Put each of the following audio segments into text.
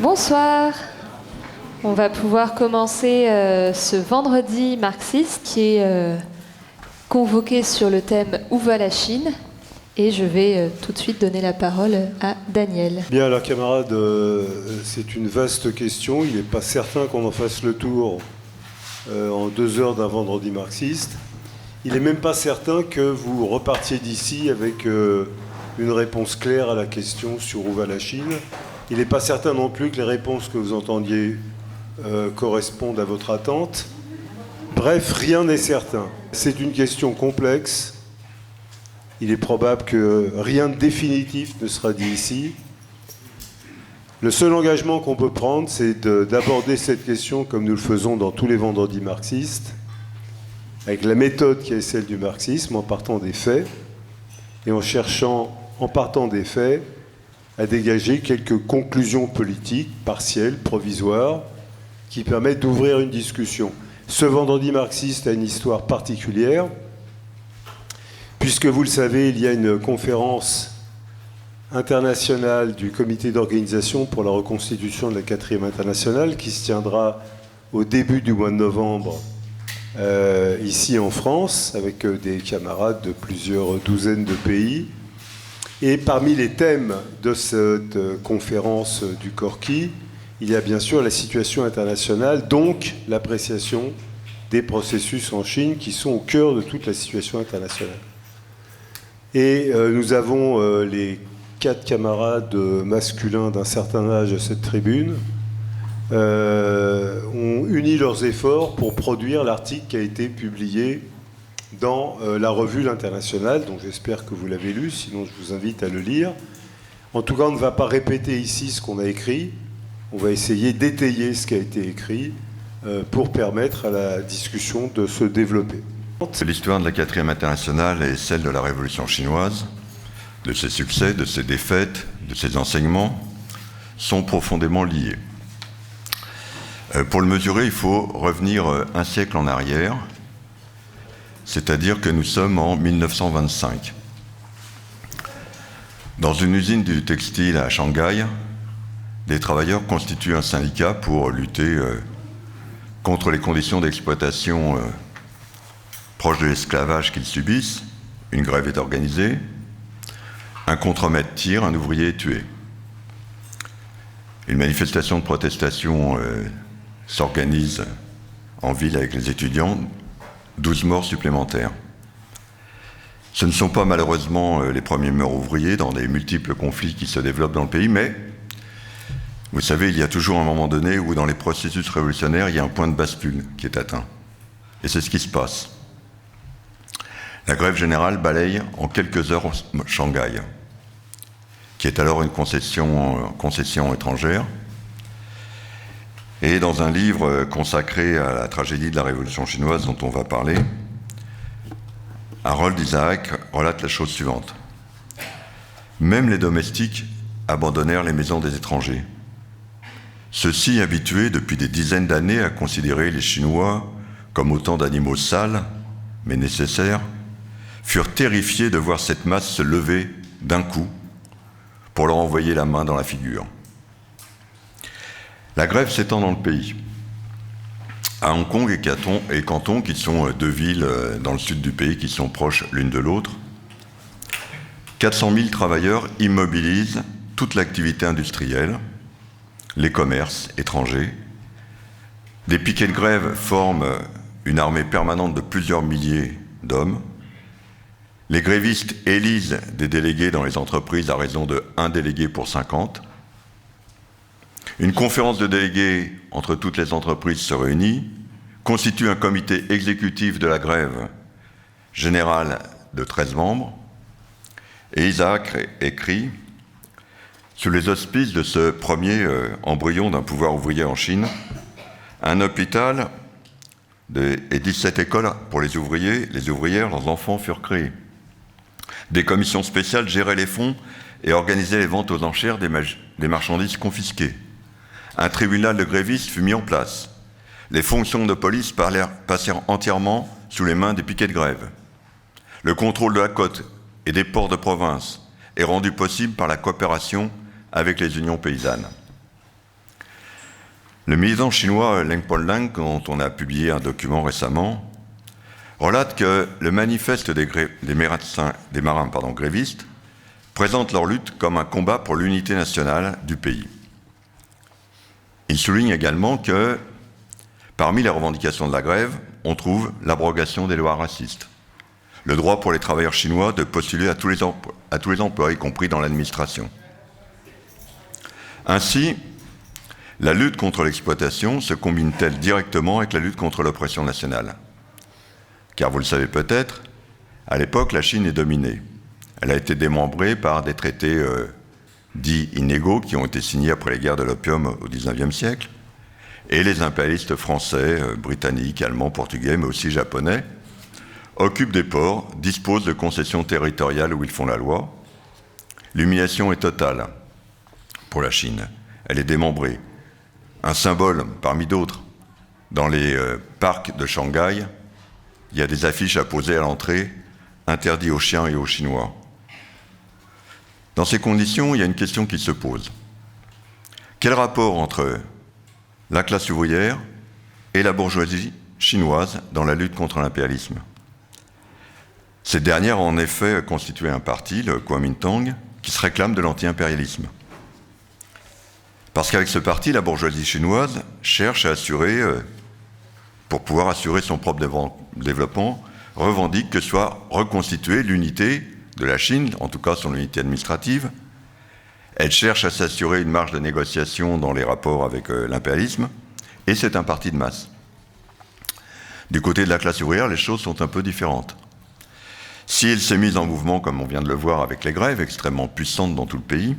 Bonsoir. On va pouvoir commencer ce vendredi marxiste qui est convoqué sur le thème « Où va la Chine ?» Et je vais tout de suite donner la parole à Daniel. Bien, alors camarades, c'est une vaste question. Il n'est pas certain qu'on en fasse le tour en 2 heures d'un vendredi marxiste. Il n'est même pas certain que vous repartiez d'ici avec une réponse claire à la question sur où va la Chine. Il n'est pas certain non plus que les réponses que vous entendiez correspondent à votre attente. Bref, rien n'est certain. C'est une question complexe. Il est probable que rien de définitif ne sera dit ici. Le seul engagement qu'on peut prendre, c'est d'aborder cette question comme nous le faisons dans tous les vendredis marxistes, avec la méthode qui est celle du marxisme, en partant des faits, et en cherchant, en partant des faits, à dégager quelques conclusions politiques, partielles, provisoires, qui permettent d'ouvrir une discussion. Ce vendredi marxiste a une histoire particulière, puisque vous le savez, il y a une conférence internationale du comité d'organisation pour la reconstitution de la 4e internationale qui se tiendra au début du mois de novembre ici en France, avec des camarades de plusieurs douzaines de pays. Et parmi les thèmes de cette conférence du Corki, il y a bien sûr la situation internationale, donc l'appréciation des processus en Chine qui sont au cœur de toute la situation internationale. Et nous avons les 4 camarades masculins d'un certain âge à cette tribune ont uni leurs efforts pour produire l'article qui a été publié dans la revue L'Internationale, dont j'espère que vous l'avez lu, sinon je vous invite à le lire. En tout cas, on ne va pas répéter ici ce qu'on a écrit, on va essayer d'étayer ce qui a été écrit pour permettre à la discussion de se développer. L'histoire de la 4e internationale et celle de la révolution chinoise, de ses succès, de ses défaites, de ses enseignements, sont profondément liées. Pour le mesurer, il faut revenir un siècle en arrière, c'est-à-dire que nous sommes en 1925. Dans une usine du textile à Shanghai, des travailleurs constituent un syndicat pour lutter contre les conditions d'exploitation proches de l'esclavage qu'ils subissent. Une grève est organisée, un contremaître tire, un ouvrier est tué. Une manifestation de protestation s'organise en ville avec les étudiants, 12 morts supplémentaires. Ce ne sont pas malheureusement les premiers morts ouvriers dans des multiples conflits qui se développent dans le pays, mais vous savez, il y a toujours un moment donné où dans les processus révolutionnaires, il y a un point de bascule qui est atteint. Et c'est ce qui se passe. La grève générale balaye en quelques heures Shanghai, qui est alors une concession étrangère. Et dans un livre consacré à la tragédie de la révolution chinoise dont on va parler, Harold Isaac relate la chose suivante. Même les domestiques abandonnèrent les maisons des étrangers. Ceux-ci, habitués depuis des dizaines d'années à considérer les Chinois comme autant d'animaux sales, mais nécessaires, furent terrifiés de voir cette masse se lever d'un coup pour leur envoyer la main dans la figure. La grève s'étend dans le pays. À Hong Kong et Canton, qui sont 2 villes dans le sud du pays qui sont proches l'une de l'autre, 400 000 travailleurs immobilisent toute l'activité industrielle, les commerces étrangers. Des piquets de grève forment une armée permanente de plusieurs milliers d'hommes. Les grévistes élisent des délégués dans les entreprises à raison de 1 délégué pour 50. Une conférence de délégués entre toutes les entreprises se réunit, constitue un comité exécutif de la grève générale de 13 membres, et Isaac écrit « Sous les auspices de ce premier embryon d'un pouvoir ouvrier en Chine, un hôpital et 17 écoles pour les ouvriers, les ouvrières, leurs enfants furent créés. Des commissions spéciales géraient les fonds et organisaient les ventes aux enchères des marchandises confisquées. Un tribunal de grévistes fut mis en place. Les fonctions de police passèrent entièrement sous les mains des piquets de grève. Le contrôle de la côte et des ports de province est rendu possible par la coopération avec les unions paysannes. Le militant chinois Leng Ponlang, dont on a publié un document récemment, relate que le manifeste des marins grévistes présente leur lutte comme un combat pour l'unité nationale du pays. Il souligne également que, parmi les revendications de la grève, on trouve l'abrogation des lois racistes, le droit pour les travailleurs chinois de postuler à tous les emplois, y compris dans l'administration. Ainsi, la lutte contre l'exploitation se combine-t-elle directement avec la lutte contre l'oppression nationale? Car vous le savez peut-être, à l'époque, la Chine est dominée. Elle a été démembrée par des traités dits inégaux qui ont été signés après les guerres de l'opium au XIXe siècle. Et les impérialistes français, britanniques, allemands, portugais, mais aussi japonais, occupent des ports, disposent de concessions territoriales où ils font la loi. L'humiliation est totale pour la Chine. Elle est démembrée. Un symbole parmi d'autres. Dans les parcs de Shanghai, il y a des affiches apposées à l'entrée, interdits aux chiens et aux Chinois. Dans ces conditions, il y a une question qui se pose. Quel rapport entre la classe ouvrière et la bourgeoisie chinoise dans la lutte contre l'impérialisme? Cette dernière a en effet constitué un parti, le Kuomintang, qui se réclame de l'anti-impérialisme. Parce qu'avec ce parti, la bourgeoisie chinoise cherche à assurer, pour pouvoir assurer son propre développement, revendique que soit reconstituée l'unité de la Chine, en tout cas son unité administrative. Elle cherche à s'assurer une marge de négociation dans les rapports avec l'impérialisme, et c'est un parti de masse. Du côté de la classe ouvrière, les choses sont un peu différentes. Si elle s'est mise en mouvement, comme on vient de le voir avec les grèves extrêmement puissantes dans tout le pays,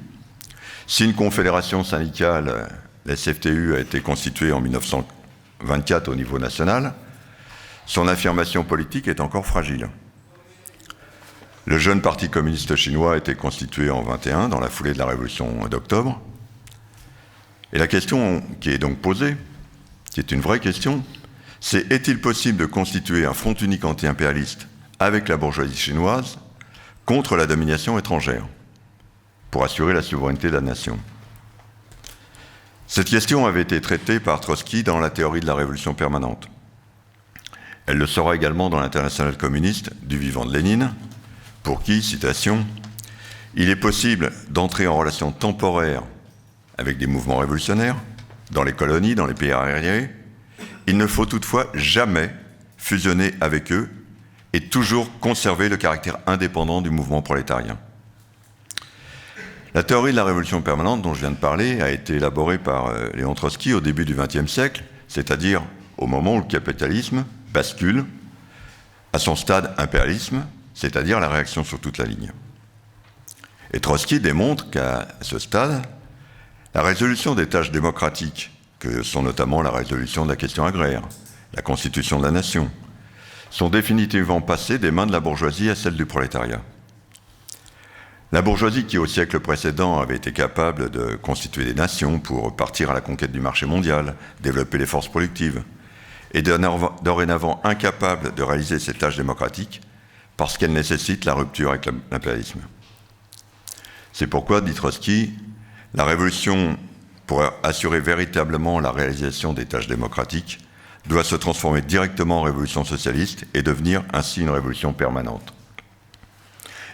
si une confédération syndicale, la CFTU, a été constituée en 1924 au niveau national, son affirmation politique est encore fragile. Le jeune parti communiste chinois a été constitué en 1921, dans la foulée de la révolution d'octobre. Et la question qui est donc posée, qui est une vraie question, c'est: est-il possible de constituer un front unique anti-impérialiste avec la bourgeoisie chinoise contre la domination étrangère pour assurer la souveraineté de la nation? Cette question avait été traitée par Trotsky dans la théorie de la révolution permanente. Elle le sera également dans l'Internationale communiste du vivant de Lénine, pour qui, citation, « Il est possible d'entrer en relation temporaire avec des mouvements révolutionnaires, dans les colonies, dans les pays arriérés. Il ne faut toutefois jamais fusionner avec eux et toujours conserver le caractère indépendant du mouvement prolétarien. » La théorie de la révolution permanente dont je viens de parler a été élaborée par Léon Trotsky au début du XXe siècle, c'est-à-dire au moment où le capitalisme bascule à son stade impérialisme, c'est-à-dire la réaction sur toute la ligne. Et Trotsky démontre qu'à ce stade, la résolution des tâches démocratiques, que sont notamment la résolution de la question agraire, la constitution de la nation, sont définitivement passées des mains de la bourgeoisie à celles du prolétariat. La bourgeoisie qui, au siècle précédent, avait été capable de constituer des nations pour partir à la conquête du marché mondial, développer les forces productives, est dorénavant incapable de réaliser ces tâches démocratiques parce qu'elles nécessitent la rupture avec l'impérialisme. C'est pourquoi, dit Trotsky, la révolution, pour assurer véritablement la réalisation des tâches démocratiques, doit se transformer directement en révolution socialiste et devenir ainsi une révolution permanente.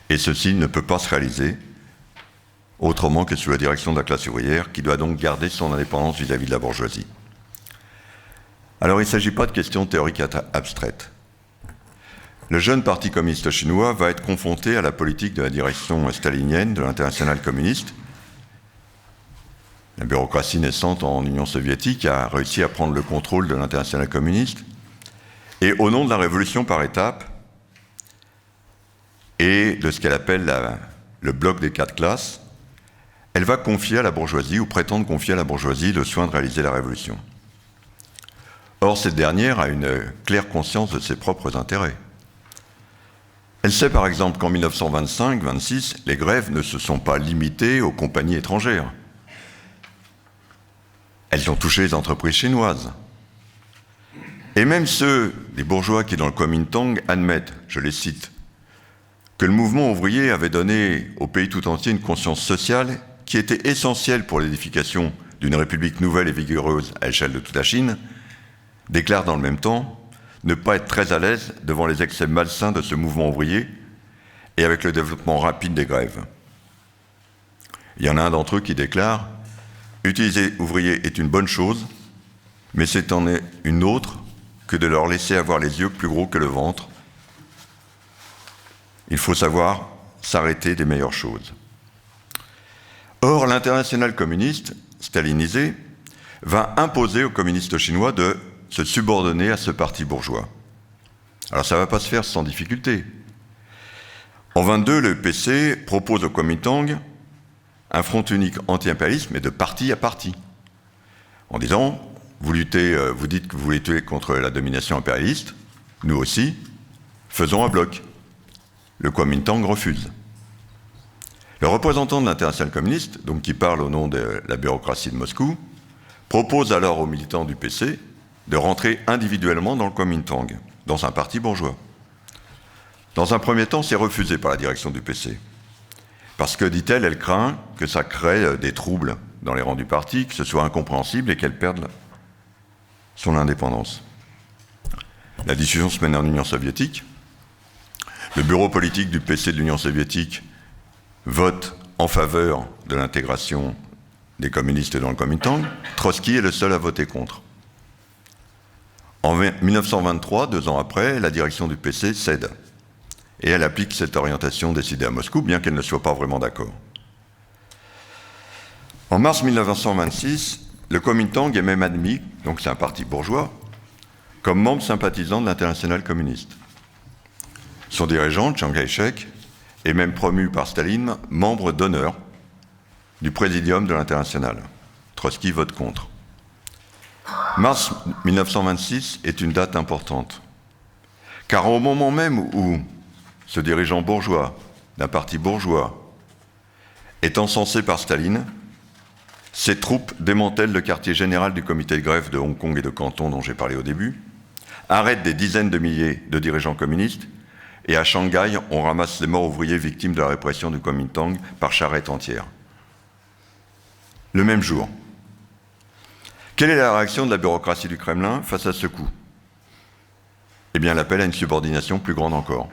Et ceci ne peut pas se réaliser autrement que sous la direction de la classe ouvrière, qui doit donc garder son indépendance vis-à-vis de la bourgeoisie. Alors il ne s'agit pas de questions théoriques abstraites. Le jeune parti communiste chinois va être confronté à la politique de la direction stalinienne de l'Internationale communiste. La bureaucratie naissante en Union soviétique a réussi à prendre le contrôle de l'Internationale communiste. Et au nom de la révolution par étapes et de ce qu'elle appelle le bloc des 4 classes, elle va confier à la bourgeoisie, ou prétendre confier à la bourgeoisie, le soin de réaliser la révolution. Or, cette dernière a une claire conscience de ses propres intérêts. Elle sait par exemple qu'en 1925-26, les grèves ne se sont pas limitées aux compagnies étrangères. Elles ont touché les entreprises chinoises. Et même ceux des bourgeois qui, dans le Kuomintang, admettent, je les cite, que le mouvement ouvrier avait donné au pays tout entier une conscience sociale qui était essentielle pour l'édification d'une république nouvelle et vigoureuse à l'échelle de toute la Chine, déclare dans le même temps ne pas être très à l'aise devant les excès malsains de ce mouvement ouvrier et avec le développement rapide des grèves. Il y en a un d'entre eux qui déclare « Utiliser ouvriers est une bonne chose, mais c'est en est une autre que de leur laisser avoir les yeux plus gros que le ventre. Il faut savoir s'arrêter des meilleures choses. » Or, l'internationale communiste, stalinisée, va imposer aux communistes chinois de se subordonner à ce parti bourgeois. Alors ça ne va pas se faire sans difficulté. En 1922, le PC propose au Kuomintang un front unique anti-impérialiste, mais de parti à parti, en disant vous dites que vous luttez contre la domination impérialiste, nous aussi, faisons un bloc. Le Kuomintang refuse. Le représentant de l'internationale communiste, donc qui parle au nom de la bureaucratie de Moscou, propose alors aux militants du PC de rentrer individuellement dans le Kuomintang, dans un parti bourgeois. Dans un premier temps, c'est refusé par la direction du PC. Parce que, dit-elle, elle craint que ça crée des troubles dans les rangs du parti, que ce soit incompréhensible et qu'elle perde son indépendance. La discussion se mène en Union soviétique. Le bureau politique du PC de l'Union soviétique vote en faveur de l'intégration des communistes dans le Kuomintang. Trotsky est le seul à voter contre. En 1923, 2 ans après, la direction du PC cède. Et elle applique cette orientation décidée à Moscou, bien qu'elle ne soit pas vraiment d'accord. En mars 1926, le Kuomintang est même admis, donc c'est un parti bourgeois, comme membre sympathisant de l'Internationale communiste. Son dirigeant, Chiang Kai-shek, est même promu par Staline membre d'honneur du présidium de l'Internationale. Trotsky vote contre. Mars 1926 est une date importante, car au moment même où ce dirigeant bourgeois, d'un parti bourgeois, est encensé par Staline, ses troupes démantèlent le quartier général du comité de grève de Hong Kong et de Canton dont j'ai parlé au début, arrêtent des dizaines de milliers de dirigeants communistes, et à Shanghai, on ramasse les morts ouvriers victimes de la répression du Kuomintang par charrette entière. Le même jour, quelle est la réaction de la bureaucratie du Kremlin face à ce coup? Eh bien, elle appelle à une subordination plus grande encore.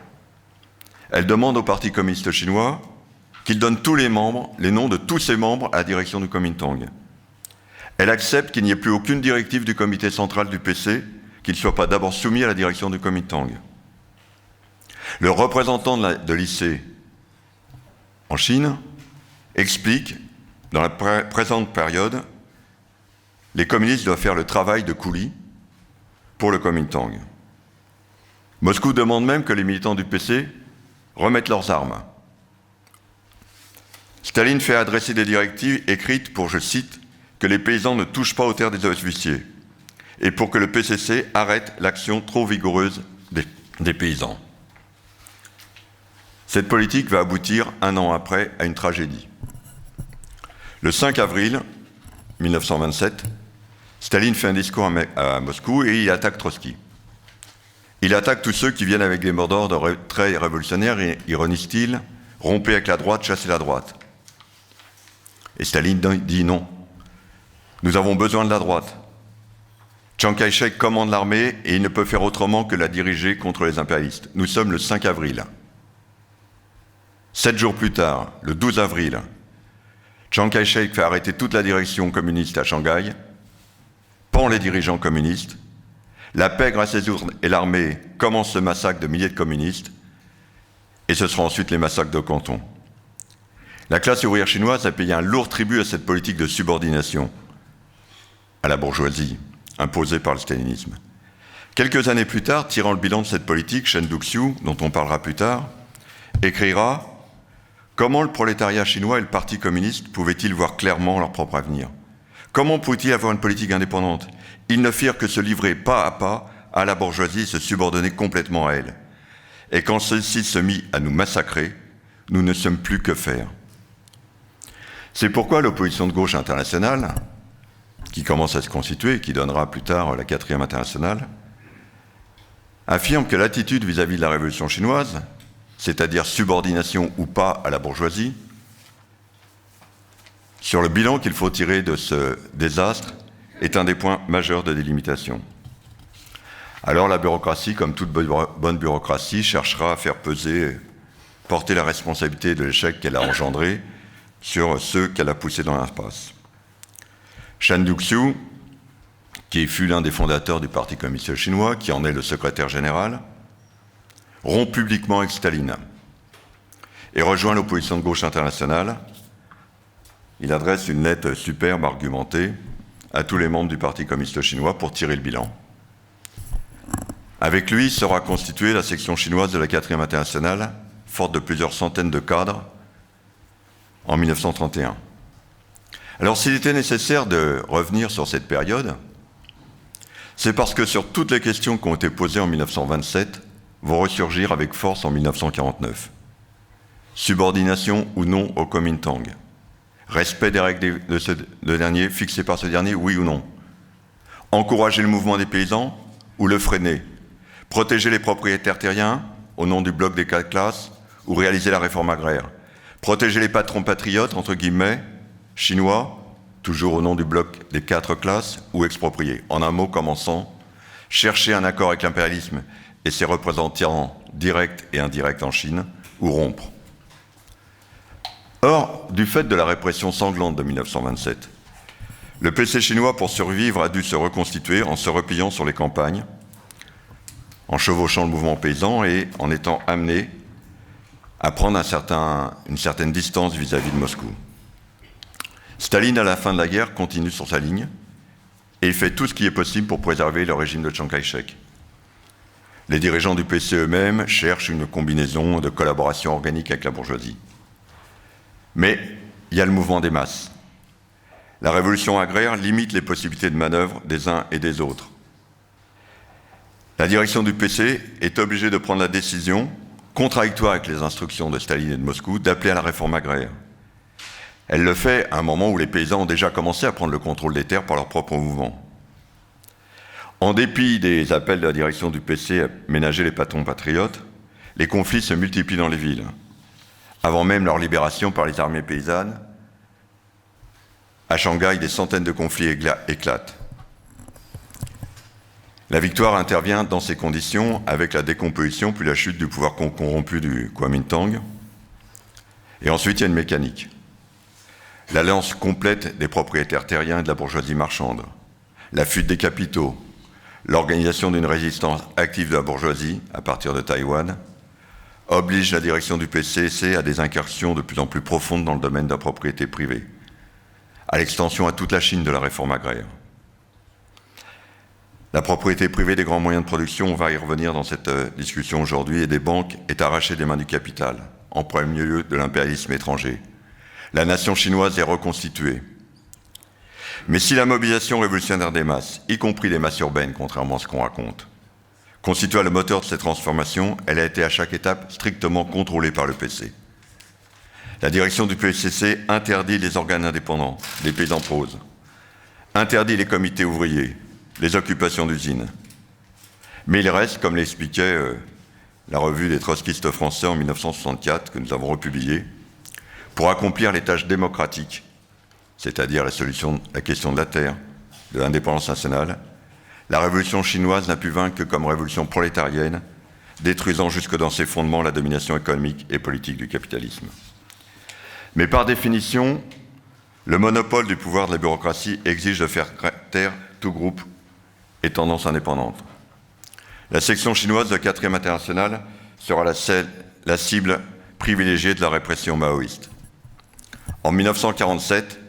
Elle demande au Parti communiste chinois qu'il donne tous les membres, les noms de tous ses membres à la direction du Kuomintang. Elle accepte qu'il n'y ait plus aucune directive du comité central du PC qui ne soit pas d'abord soumis à la direction du Kuomintang. Le représentant de l'IC en Chine explique, dans la présente période, les communistes doivent faire le travail de coulis pour le Kuomintang. Moscou demande même que les militants du PC remettent leurs armes. Staline fait adresser des directives écrites pour, je cite, que les paysans ne touchent pas aux terres des officiers et pour que le PCC arrête l'action trop vigoureuse des paysans. Cette politique va aboutir 1 an après à une tragédie. Le 5 avril 1927, Staline fait un discours à Moscou et il attaque Trotsky. Il attaque tous ceux qui viennent avec des mots d'ordre très révolutionnaires et, ironise-t-il, rompez avec la droite, chassez la droite. Et Staline dit non. Nous avons besoin de la droite. Chiang Kai-shek commande l'armée et il ne peut faire autrement que la diriger contre les impérialistes. Nous sommes le 5 avril. 7 jours plus tard, le 12 avril, Chiang Kai-shek fait arrêter toute la direction communiste à Shanghai, pend les dirigeants communistes. La paix grâce aux urnes et l'armée commence ce massacre de milliers de communistes et ce sera ensuite les massacres de Canton. La classe ouvrière chinoise a payé un lourd tribut à cette politique de subordination à la bourgeoisie imposée par le stalinisme. Quelques années plus tard, tirant le bilan de cette politique, Chen Duxiu, dont on parlera plus tard, écrira « Comment le prolétariat chinois et le Parti communiste pouvaient-ils voir clairement leur propre avenir? Comment pouvaient-ils avoir une politique indépendante? Ils ne firent que se livrer pas à pas à la bourgeoisie et se subordonner complètement à elle. Et quand celle-ci se mit à nous massacrer, nous ne sommes plus que faire. » C'est pourquoi l'opposition de gauche internationale, qui commence à se constituer et qui donnera plus tard la 4e internationale, affirme que l'attitude vis-à-vis de la révolution chinoise, c'est-à-dire subordination ou pas à la bourgeoisie, sur le bilan qu'il faut tirer de ce désastre est un des points majeurs de délimitation. Alors la bureaucratie, comme toute bonne bureaucratie, cherchera à faire porter la responsabilité de l'échec qu'elle a engendré sur ceux qu'elle a poussés dans l'impasse. Chan Duxiu, qui fut l'un des fondateurs du Parti communiste chinois, qui en est le secrétaire général, rompt publiquement avec Staline et rejoint l'opposition de gauche internationale. Il adresse une lettre superbe argumentée à tous les membres du Parti communiste chinois pour tirer le bilan. Avec lui sera constituée la section chinoise de la 4e internationale, forte de plusieurs centaines de cadres, en 1931. Alors s'il était nécessaire de revenir sur cette période, c'est parce que sur toutes les questions qui ont été posées en 1927 vont ressurgir avec force en 1949. Subordination ou non au Kuomintang. Respect des règles de dernier, fixées par ce dernier, oui ou non. Encourager le mouvement des paysans ou le freiner. Protéger les propriétaires terriens au nom du bloc des 4 classes ou réaliser la réforme agraire. Protéger les patrons patriotes, entre guillemets, chinois, toujours au nom du bloc des 4 classes, ou exproprier. En un mot commençant, chercher un accord avec l'impérialisme et ses représentants directs et indirects en Chine, ou rompre. Or, du fait de la répression sanglante de 1927, le PC chinois, pour survivre, a dû se reconstituer en se repliant sur les campagnes, en chevauchant le mouvement paysan et en étant amené à prendre une certaine distance vis-à-vis de Moscou. Staline, à la fin de la guerre, continue sur sa ligne et il fait tout ce qui est possible pour préserver le régime de Chiang Kai-shek. Les dirigeants du PC eux-mêmes cherchent une combinaison de collaboration organique avec la bourgeoisie. Mais il y a le mouvement des masses. La révolution agraire limite les possibilités de manœuvre des uns et des autres. La direction du PC est obligée de prendre la décision, contradictoire avec les instructions de Staline et de Moscou, d'appeler à la réforme agraire. Elle le fait à un moment où les paysans ont déjà commencé à prendre le contrôle des terres par leur propre mouvement. En dépit des appels de la direction du PC à ménager les patrons patriotes, les conflits se multiplient dans les villes. Avant même leur libération par les armées paysannes, à Shanghai, des centaines de conflits éclatent. La victoire intervient dans ces conditions avec la décomposition puis la chute du pouvoir corrompu du Kuomintang. Et ensuite, il y a une mécanique. L'alliance complète des propriétaires terriens et de la bourgeoisie marchande, la fuite des capitaux, l'organisation d'une résistance active de la bourgeoisie à partir de Taïwan, oblige la direction du PCC à des incursions de plus en plus profondes dans le domaine de la propriété privée, à l'extension à toute la Chine de la réforme agraire. La propriété privée des grands moyens de production, on va y revenir dans cette discussion aujourd'hui, et des banques est arrachée des mains du capital, en premier lieu de l'impérialisme étranger. La nation chinoise est reconstituée. Mais si la mobilisation révolutionnaire des masses, y compris des masses urbaines, contrairement à ce qu'on raconte, constitua le moteur de cette transformation, elle a été à chaque étape strictement contrôlée par le PC. La direction du PCC interdit les organes indépendants, les paysans proses, interdit les comités ouvriers, les occupations d'usines. Mais il reste, comme l'expliquait la revue des trotskistes français en 1964, que nous avons republiée, pour accomplir les tâches démocratiques, c'est-à-dire la question de la terre, de l'indépendance nationale, la révolution chinoise n'a pu vaincre que comme révolution prolétarienne, détruisant jusque dans ses fondements la domination économique et politique du capitalisme. Mais par définition, le monopole du pouvoir de la bureaucratie exige de faire taire tout groupe et tendance indépendante. La section chinoise de la 4e internationale sera la cible privilégiée de la répression maoïste. En 1947,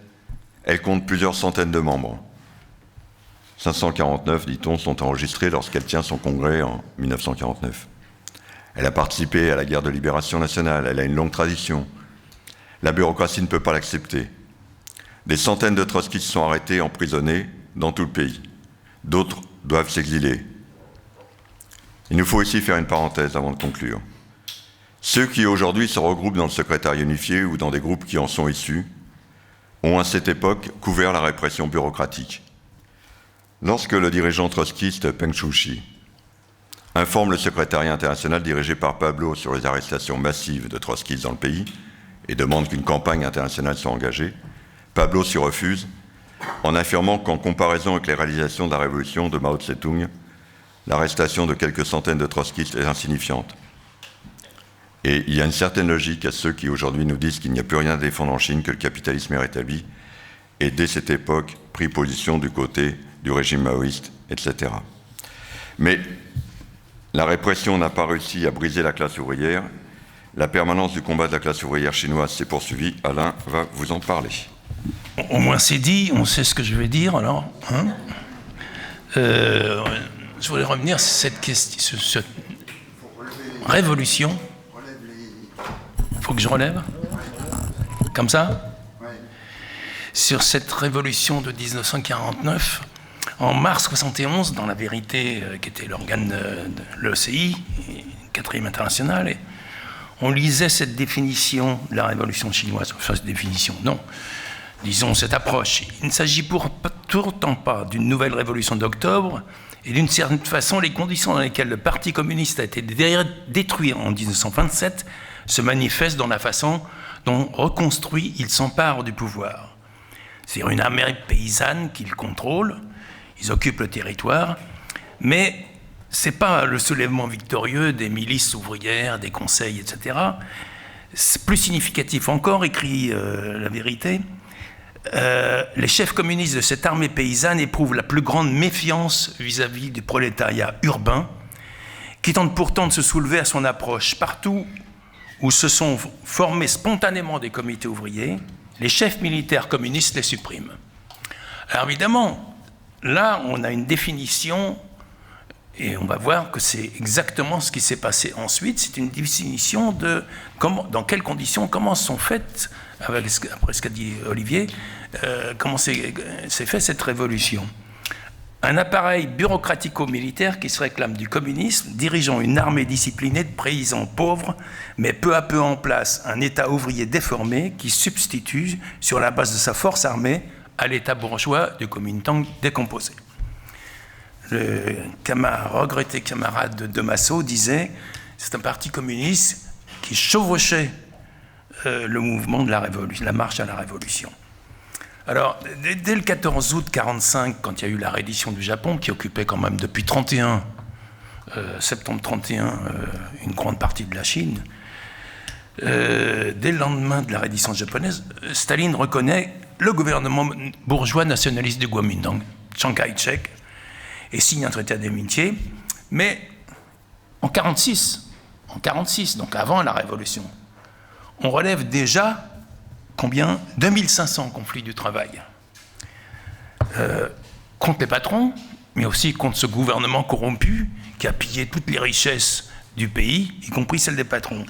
elle compte plusieurs centaines de membres. 549, dit-on, sont enregistrés lorsqu'elle tient son congrès en 1949. Elle a participé à la guerre de libération nationale, elle a une longue tradition. La bureaucratie ne peut pas l'accepter. Des centaines de trotskistes sont arrêtés, emprisonnés dans tout le pays. D'autres doivent s'exiler. Il nous faut ici faire une parenthèse avant de conclure. Ceux qui aujourd'hui se regroupent dans le secrétariat unifié ou dans des groupes qui en sont issus ont à cette époque couvert la répression bureaucratique. Lorsque le dirigeant trotskiste Peng Shuxi informe le secrétariat international dirigé par Pablo sur les arrestations massives de trotskistes dans le pays et demande qu'une campagne internationale soit engagée, Pablo s'y refuse, en affirmant qu'en comparaison avec les réalisations de la révolution de Mao Tse-tung, l'arrestation de quelques centaines de trotskistes est insignifiante. Et il y a une certaine logique à ceux qui aujourd'hui nous disent qu'il n'y a plus rien à défendre en Chine, que le capitalisme est rétabli, et dès cette époque, pris position du côté du régime maoïste, etc. Mais la répression n'a pas réussi à briser la classe ouvrière. La permanence du combat de la classe ouvrière chinoise s'est poursuivie. Alain va vous en parler. Au moins c'est dit, on sait ce que je vais dire alors. Hein, je voulais revenir sur cette question, sur cette révolution. Il faut que je relève? Comme ça? Sur cette révolution de 1949, en mars 1971, dans La Vérité, qui était l'organe de l'ECI, 4e internationale, on lisait cette définition de la révolution chinoise. Enfin, cette définition, non. Disons cette approche. Il ne s'agit pourtant pas d'une nouvelle révolution d'octobre, et d'une certaine façon, les conditions dans lesquelles le Parti communiste a été détruit en 1927 se manifestent dans la façon dont, reconstruit, il s'empare du pouvoir. C'est une armée paysanne qu'ils contrôlent, ils occupent le territoire, mais ce n'est pas le soulèvement victorieux des milices ouvrières, des conseils, etc. C'est plus significatif encore, écrit La Vérité, les chefs communistes de cette armée paysanne éprouvent la plus grande méfiance vis-à-vis du prolétariat urbain, qui tente pourtant de se soulever à son approche. Partout où se sont formés spontanément des comités ouvriers, les chefs militaires communistes les suppriment. Alors évidemment, là, on a une définition, et on va voir que c'est exactement ce qui s'est passé ensuite. C'est une définition de dans quelles conditions, comment sont faites, après ce qu'a dit Olivier, comment s'est fait cette révolution. Un appareil bureaucratico-militaire qui se réclame du communisme, dirigeant une armée disciplinée de paysans pauvres, mais peu à peu en place un État ouvrier déformé qui substitue, sur la base de sa force armée, à l'État bourgeois du Kuomintang décomposé. Le regretté camarade de Massot disait « c'est un parti communiste qui chevauchait le mouvement de la révolution, la marche à la révolution ». Alors, dès le 14 août 1945, quand il y a eu la reddition du Japon, qui occupait quand même depuis septembre 1931, une grande partie de la Chine, dès le lendemain de la reddition japonaise, Staline reconnaît le gouvernement bourgeois nationaliste du Kuomintang, Chiang Kai-shek, et signe un traité d'amitié, mais en 1946, donc avant la Révolution, on relève déjà combien 2500 conflits du travail. Contre les patrons, mais aussi contre ce gouvernement corrompu qui a pillé toutes les richesses du pays, y compris celles des patrons.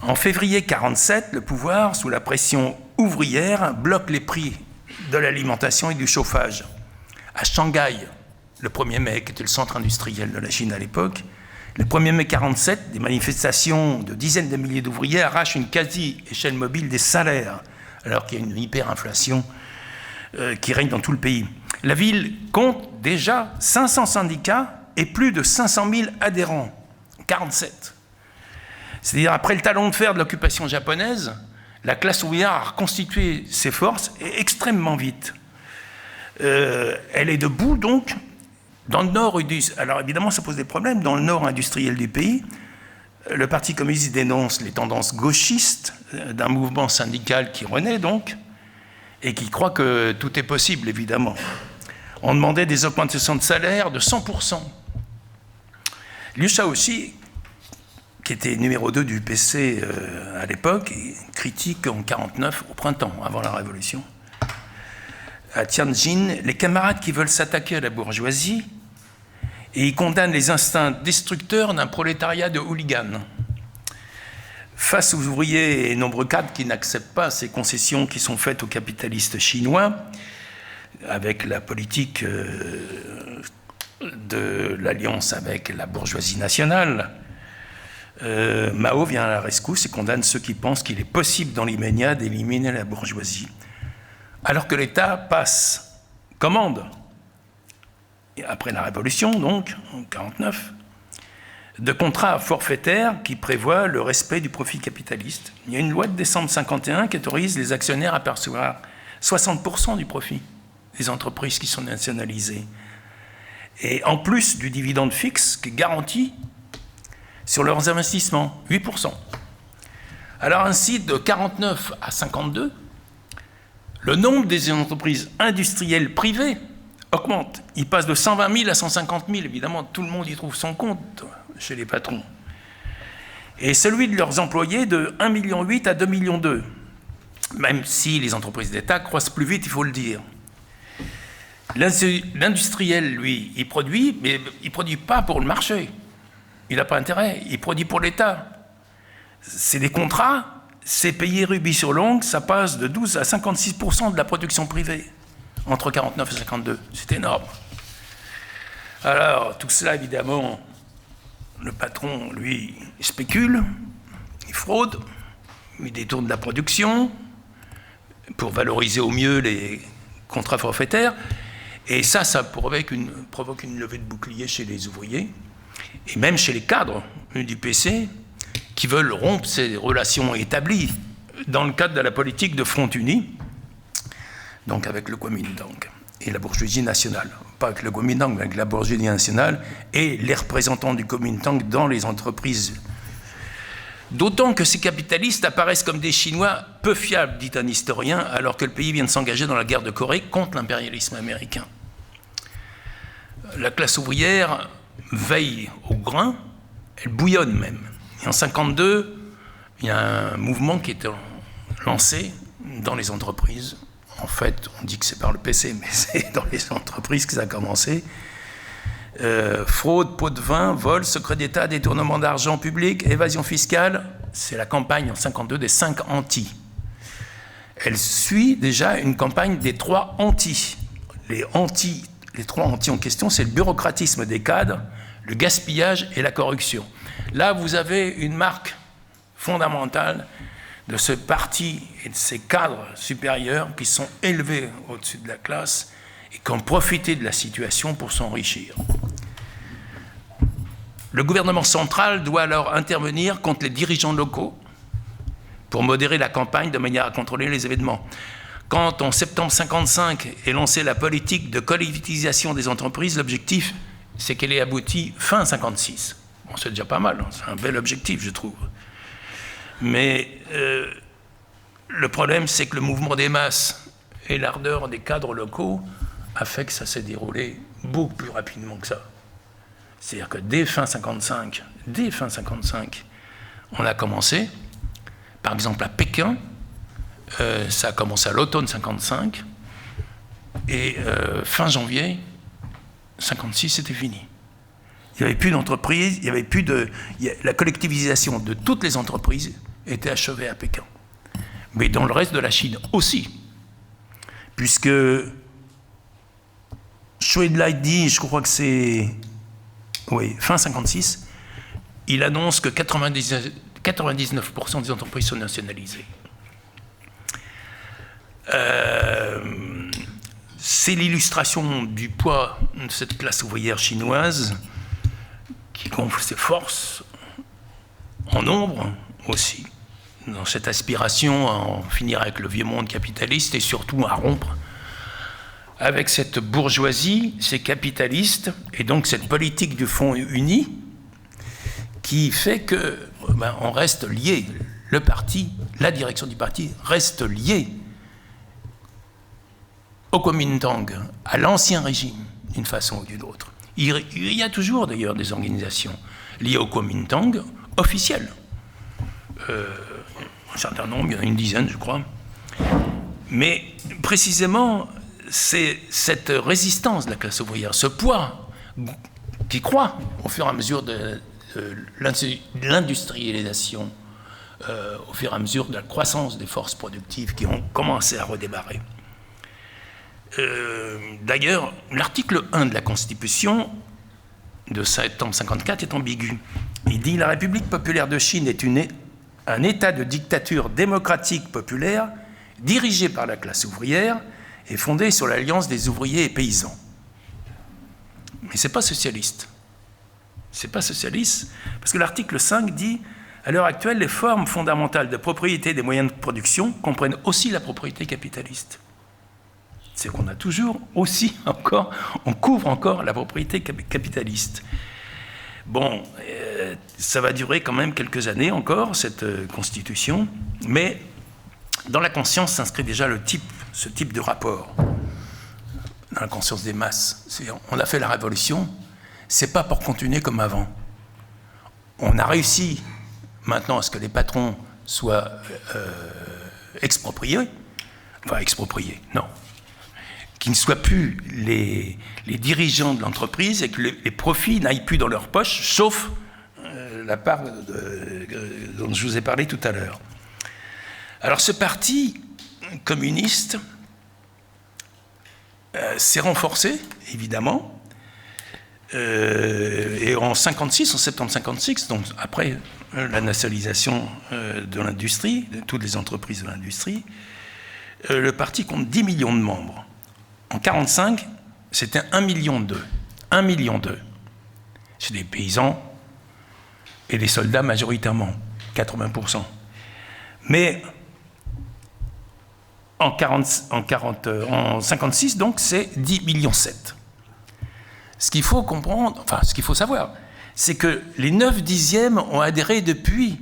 En février 1947, le pouvoir, sous la pression ouvrière, bloque les prix de l'alimentation et du chauffage. À Shanghai, le 1er mai, qui était le centre industriel de la Chine à l'époque, le 1er mai 1947, des manifestations de dizaines de milliers d'ouvriers arrachent une quasi-échelle mobile des salaires, alors qu'il y a une hyperinflation qui règne dans tout le pays. La ville compte déjà 500 syndicats et plus de 500 000 adhérents. 1947. C'est-à-dire, après le talon de fer de l'occupation japonaise, la classe ouvrière a reconstitué ses forces et extrêmement vite. Elle est debout, donc, dans le nord. Alors évidemment, ça pose des problèmes. Dans le nord industriel du pays, le Parti communiste dénonce les tendances gauchistes d'un mouvement syndical qui renaît, donc, et qui croit que tout est possible, évidemment. On demandait des augmentations de salaire de 100%. Liu Shaoxi, qui était numéro 2 du PC à l'époque, critique en 1949, au printemps, avant la Révolution, à Tianjin, les camarades qui veulent s'attaquer à la bourgeoisie, et ils condamnent les instincts destructeurs d'un prolétariat de hooligans. Face aux ouvriers et nombreux cadres qui n'acceptent pas ces concessions qui sont faites aux capitalistes chinois, avec la politique de l'alliance avec la bourgeoisie nationale, Mao vient à la rescousse et condamne ceux qui pensent qu'il est possible dans l'immédiat d'éliminer la bourgeoisie. Alors que l'État commande, après la Révolution, donc, en 1949, de contrats forfaitaires qui prévoient le respect du profit capitaliste. Il y a une loi de décembre 1951 qui autorise les actionnaires à percevoir 60% du profit des entreprises qui sont nationalisées. Et en plus du dividende fixe qui est garanti sur leurs investissements, 8%. Alors ainsi, de 49 à 52, le nombre des entreprises industrielles privées augmente. Il passe de 120 000 à 150 000. Évidemment, tout le monde y trouve son compte chez les patrons. Et celui de leurs employés de 1,8 million à 2,2 millions. Même si les entreprises d'État croissent plus vite, il faut le dire. L'industriel, lui, il produit, mais il ne produit pas pour le marché. Il n'a pas intérêt, il produit pour l'État. C'est des contrats, c'est payé rubis sur l'ongle, ça passe de 12 à 56% de la production privée, entre 49 et 52. C'est énorme. Alors, tout cela, évidemment, le patron, lui, il spécule, il fraude, il détourne de la production pour valoriser au mieux les contrats forfaitaires. Et ça provoque une levée de bouclier chez les ouvriers, et même chez les cadres du PC, qui veulent rompre ces relations établies dans le cadre de la politique de Front Uni, donc avec le Kuomintang et la bourgeoisie nationale. Pas avec le Kuomintang, mais avec la bourgeoisie nationale et les représentants du Kuomintang dans les entreprises. D'autant que ces capitalistes apparaissent comme des Chinois peu fiables, dit un historien, alors que le pays vient de s'engager dans la guerre de Corée contre l'impérialisme américain. La classe ouvrière veille au grain, elle bouillonne même. Et en 1952, il y a un mouvement qui est lancé dans les entreprises. En fait, on dit que c'est par le PC, mais c'est dans les entreprises que ça a commencé. Fraude, pot de vin, vol, secret d'État, détournement d'argent public, évasion fiscale. C'est la campagne en 1952 des 5 anti. Elle suit déjà une campagne des 3 anti. Les 3 anti en question, c'est le bureaucratisme des cadres, le gaspillage et la corruption. Là, vous avez une marque fondamentale de ce parti et de ces cadres supérieurs qui sont élevés au-dessus de la classe et qui ont profité de la situation pour s'enrichir. Le gouvernement central doit alors intervenir contre les dirigeants locaux pour modérer la campagne de manière à contrôler les événements. Quand, en septembre 1955, est lancée la politique de collectivisation des entreprises, l'objectif, c'est qu'elle ait abouti fin 1956. Bon, c'est déjà pas mal, c'est un bel objectif, je trouve. Mais le problème, c'est que le mouvement des masses et l'ardeur des cadres locaux a fait que ça s'est déroulé beaucoup plus rapidement que ça. C'est-à-dire que dès fin 1955, on a commencé, par exemple à Pékin, ça a commencé à l'automne 1955, et fin janvier 1956, c'était fini. Il n'y avait plus d'entreprises, la collectivisation de toutes les entreprises était achevée à Pékin. Mais dans le reste de la Chine aussi, puisque Chou Enlai dit, je crois que c'est fin 1956, il annonce que 99% des entreprises sont nationalisées. C'est l'illustration du poids de cette classe ouvrière chinoise qui gonfle ses forces en nombre aussi, dans cette aspiration à en finir avec le vieux monde capitaliste et surtout à rompre avec cette bourgeoisie, ces capitalistes, et donc cette politique du Front Uni qui fait que on reste lié, le parti, la direction du parti reste liée au Kuomintang, à l'ancien régime, d'une façon ou d'une autre. Il y a toujours d'ailleurs des organisations liées au Kuomintang, officielles. Un certain nombre, il y en a une dizaine, je crois. Mais précisément, c'est cette résistance de la classe ouvrière, ce poids qui croît au fur et à mesure de l'industrialisation, au fur et à mesure de la croissance des forces productives qui ont commencé à redémarrer. D'ailleurs, l'article 1 de la Constitution de septembre 1954 est ambigu. Il dit « La République populaire de Chine est un État de dictature démocratique populaire dirigé par la classe ouvrière et fondé sur l'alliance des ouvriers et paysans. » Mais ce n'est pas socialiste. C'est pas socialiste, parce que l'article 5 dit « À l'heure actuelle, les formes fondamentales de propriété des moyens de production comprennent aussi la propriété capitaliste. » c'est qu'on a toujours aussi encore, on couvre encore la propriété capitaliste. Bon, ça va durer quand même quelques années encore, cette constitution, mais dans la conscience s'inscrit déjà ce type de rapport, dans la conscience des masses. On a fait la révolution, c'est pas pour continuer comme avant. On a réussi maintenant à ce que les patrons soient expropriés, non, qu'ils ne soient plus les dirigeants de l'entreprise et que les profits n'aillent plus dans leur poche, sauf la part dont je vous ai parlé tout à l'heure. Alors ce parti communiste s'est renforcé, évidemment, et en septembre 56, donc après la nationalisation de l'industrie, de toutes les entreprises de l'industrie, le parti compte 10 millions de membres. En 1945, c'était 1,2 million. 1,2 million. C'est des paysans et des soldats majoritairement, 80%. Mais en 1956, donc, c'est 10,7 millions. Ce qu'il faut comprendre, enfin, ce qu'il faut savoir, c'est que les 9 dixièmes ont adhéré depuis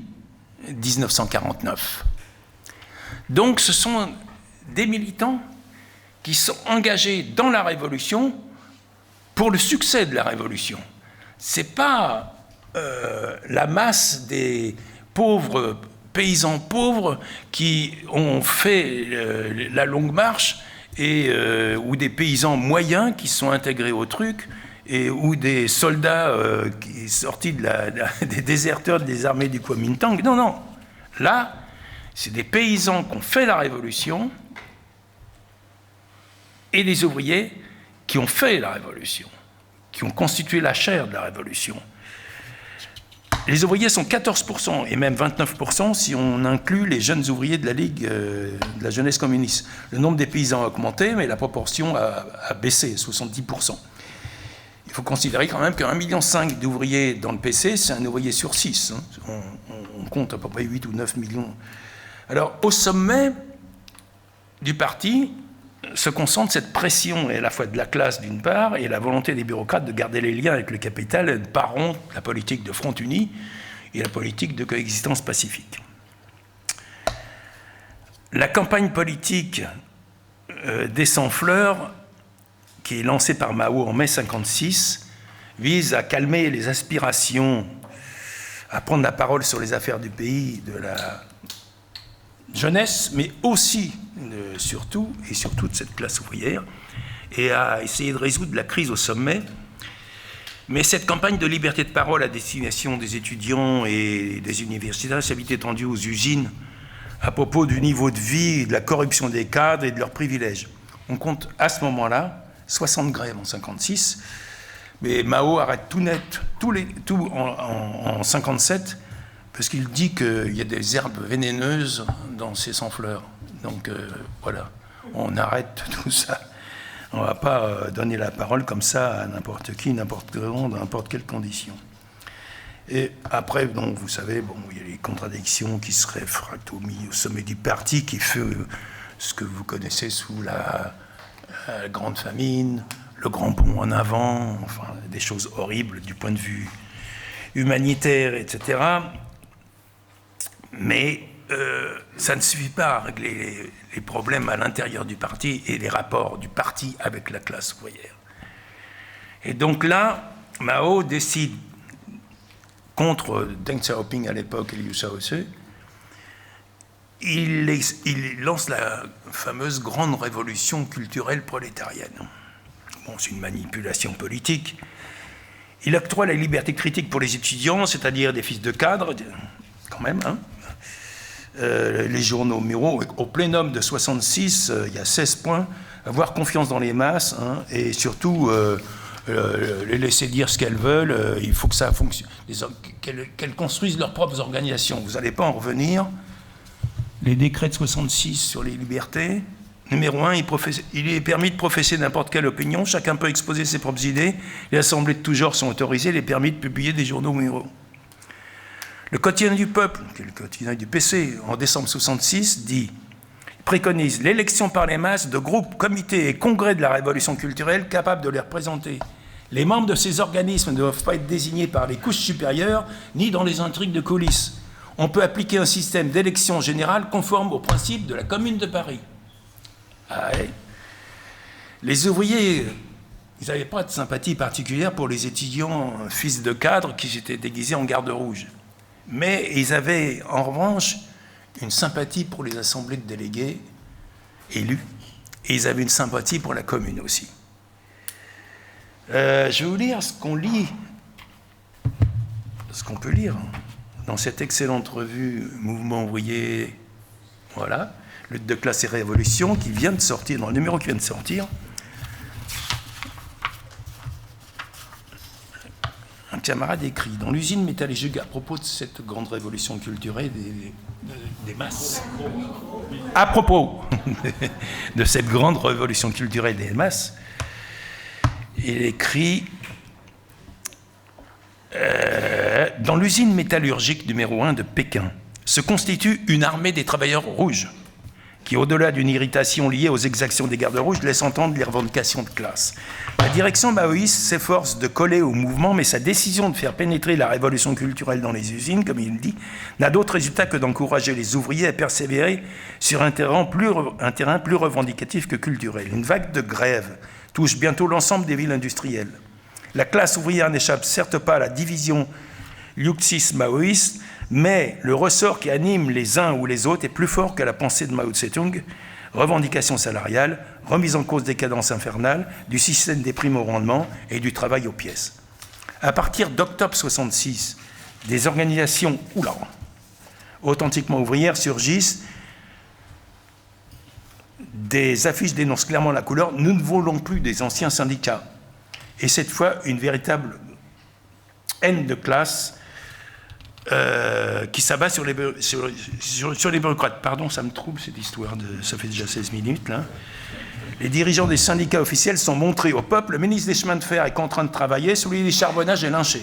1949. Donc, ce sont des militants qui sont engagés dans la Révolution pour le succès de la Révolution. Ce n'est pas la masse des pauvres paysans pauvres qui ont fait la longue marche ou des paysans moyens qui sont intégrés au truc ou des soldats qui sortis des déserteurs des armées du Kuomintang. Non, non. Là, c'est des paysans qui ont fait la Révolution et des ouvriers qui ont fait la Révolution, qui ont constitué la chair de la Révolution. Les ouvriers sont 14% et même 29% si on inclut les jeunes ouvriers de la Ligue de la jeunesse communiste. Le nombre des paysans a augmenté, mais la proportion a baissé, 70%. Il faut considérer quand même qu'1,5 million d'ouvriers dans le PC, c'est un ouvrier sur 6. Hein. On compte à peu près 8 ou 9 millions. Alors, au sommet du parti se concentre cette pression à la fois de la classe d'une part et la volonté des bureaucrates de garder les liens avec le capital et de ne pas rompre la politique de front uni et la politique de coexistence pacifique. La campagne politique des Sans-Fleurs, qui est lancée par Mao en mai 1956, vise à calmer les aspirations à prendre la parole sur les affaires du pays de la jeunesse, mais aussi, surtout, et surtout de cette classe ouvrière, et à essayer de résoudre la crise au sommet. Mais cette campagne de liberté de parole à destination des étudiants et des universitaires s'est vite étendue aux usines à propos du niveau de vie, de la corruption des cadres et de leurs privilèges. On compte à ce moment-là 60 grèves en 1956, mais Mao arrête tout net, tout en 1957, parce qu'il dit qu'il y a des herbes vénéneuses dans ces sans-fleurs. Donc voilà, on arrête tout ça. On ne va pas donner la parole comme ça à n'importe qui, n'importe comment, dans n'importe quelle condition. Et après, donc, vous savez, bon, il y a les contradictions qui se réfractent au sommet du parti, qui fait ce que vous connaissez sous la grande famine, le grand bond en avant, enfin, des choses horribles du point de vue humanitaire, etc. Mais ça ne suffit pas à régler les problèmes à l'intérieur du parti et les rapports du parti avec la classe ouvrière. Et donc là, Mao décide, contre Deng Xiaoping à l'époque et Liu Shaoxi, il lance la fameuse grande révolution culturelle prolétarienne. Bon, c'est une manipulation politique. Il octroie la liberté critique pour les étudiants, c'est-à-dire des fils de cadres, quand même, hein. Les journaux muraux, au plénum de 66, il y a 16 points, avoir confiance dans les masses, hein, et surtout les laisser dire ce qu'elles veulent, il faut que ça fonctionne, qu'elles construisent leurs propres organisations. Vous n'allez pas en revenir. Les décrets de 66 sur les libertés, numéro 1, il est permis de professer n'importe quelle opinion, chacun peut exposer ses propres idées, les assemblées de tout genre sont autorisées, il est permis de publier des journaux muraux. Le quotidien du peuple, qui est le quotidien du PC, en décembre 66, dit préconise l'élection par les masses de groupes, comités et congrès de la révolution culturelle capables de les représenter. Les membres de ces organismes ne doivent pas être désignés par les couches supérieures ni dans les intrigues de coulisses. On peut appliquer un système d'élection générale conforme au principe de la Commune de Paris. Ah ouais. Les ouvriers, ils n'avaient pas de sympathie particulière pour les étudiants fils de cadres qui s'étaient déguisés en garde rouge. Mais ils avaient en revanche une sympathie pour les assemblées de délégués élus, et ils avaient une sympathie pour la commune aussi. Je vais vous lire ce qu'on lit, ce qu'on peut lire dans cette excellente revue Mouvement ouvrier, voilà, Lutte de classe et révolution, qui vient de sortir, dans le numéro qui vient de sortir. Un camarade écrit, dans l'usine métallurgique, à propos de cette grande révolution culturelle des masses, à propos de cette grande révolution culturelle des masses, il écrit dans l'usine métallurgique numéro 1 de Pékin se constitue une armée des travailleurs rouges qui, au-delà d'une irritation liée aux exactions des gardes rouges, laisse entendre les revendications de classe. La direction maoïste s'efforce de coller au mouvement, mais sa décision de faire pénétrer la révolution culturelle dans les usines, comme il dit, n'a d'autre résultat que d'encourager les ouvriers à persévérer sur un terrain plus revendicatif que culturel. Une vague de grève touche bientôt l'ensemble des villes industrielles. La classe ouvrière n'échappe certes pas à la division liuxis-maoïste, mais le ressort qui anime les uns ou les autres est plus fort que la pensée de Mao Tse-tung. Revendication salariale, remise en cause des cadences infernales, du système des primes au rendement et du travail aux pièces. À partir d'octobre 1966, des organisations authentiquement ouvrières surgissent. Des affiches dénoncent clairement la couleur. Nous ne voulons plus des anciens syndicats. Et cette fois, une véritable haine de classe qui s'abat sur les bureaucrates. Pardon, ça me trouble cette histoire, ça fait déjà 16 minutes là. Les dirigeants des syndicats officiels sont montrés au peuple. Le ministre des chemins de fer est contraint de travailler, celui des charbonnages est lynché.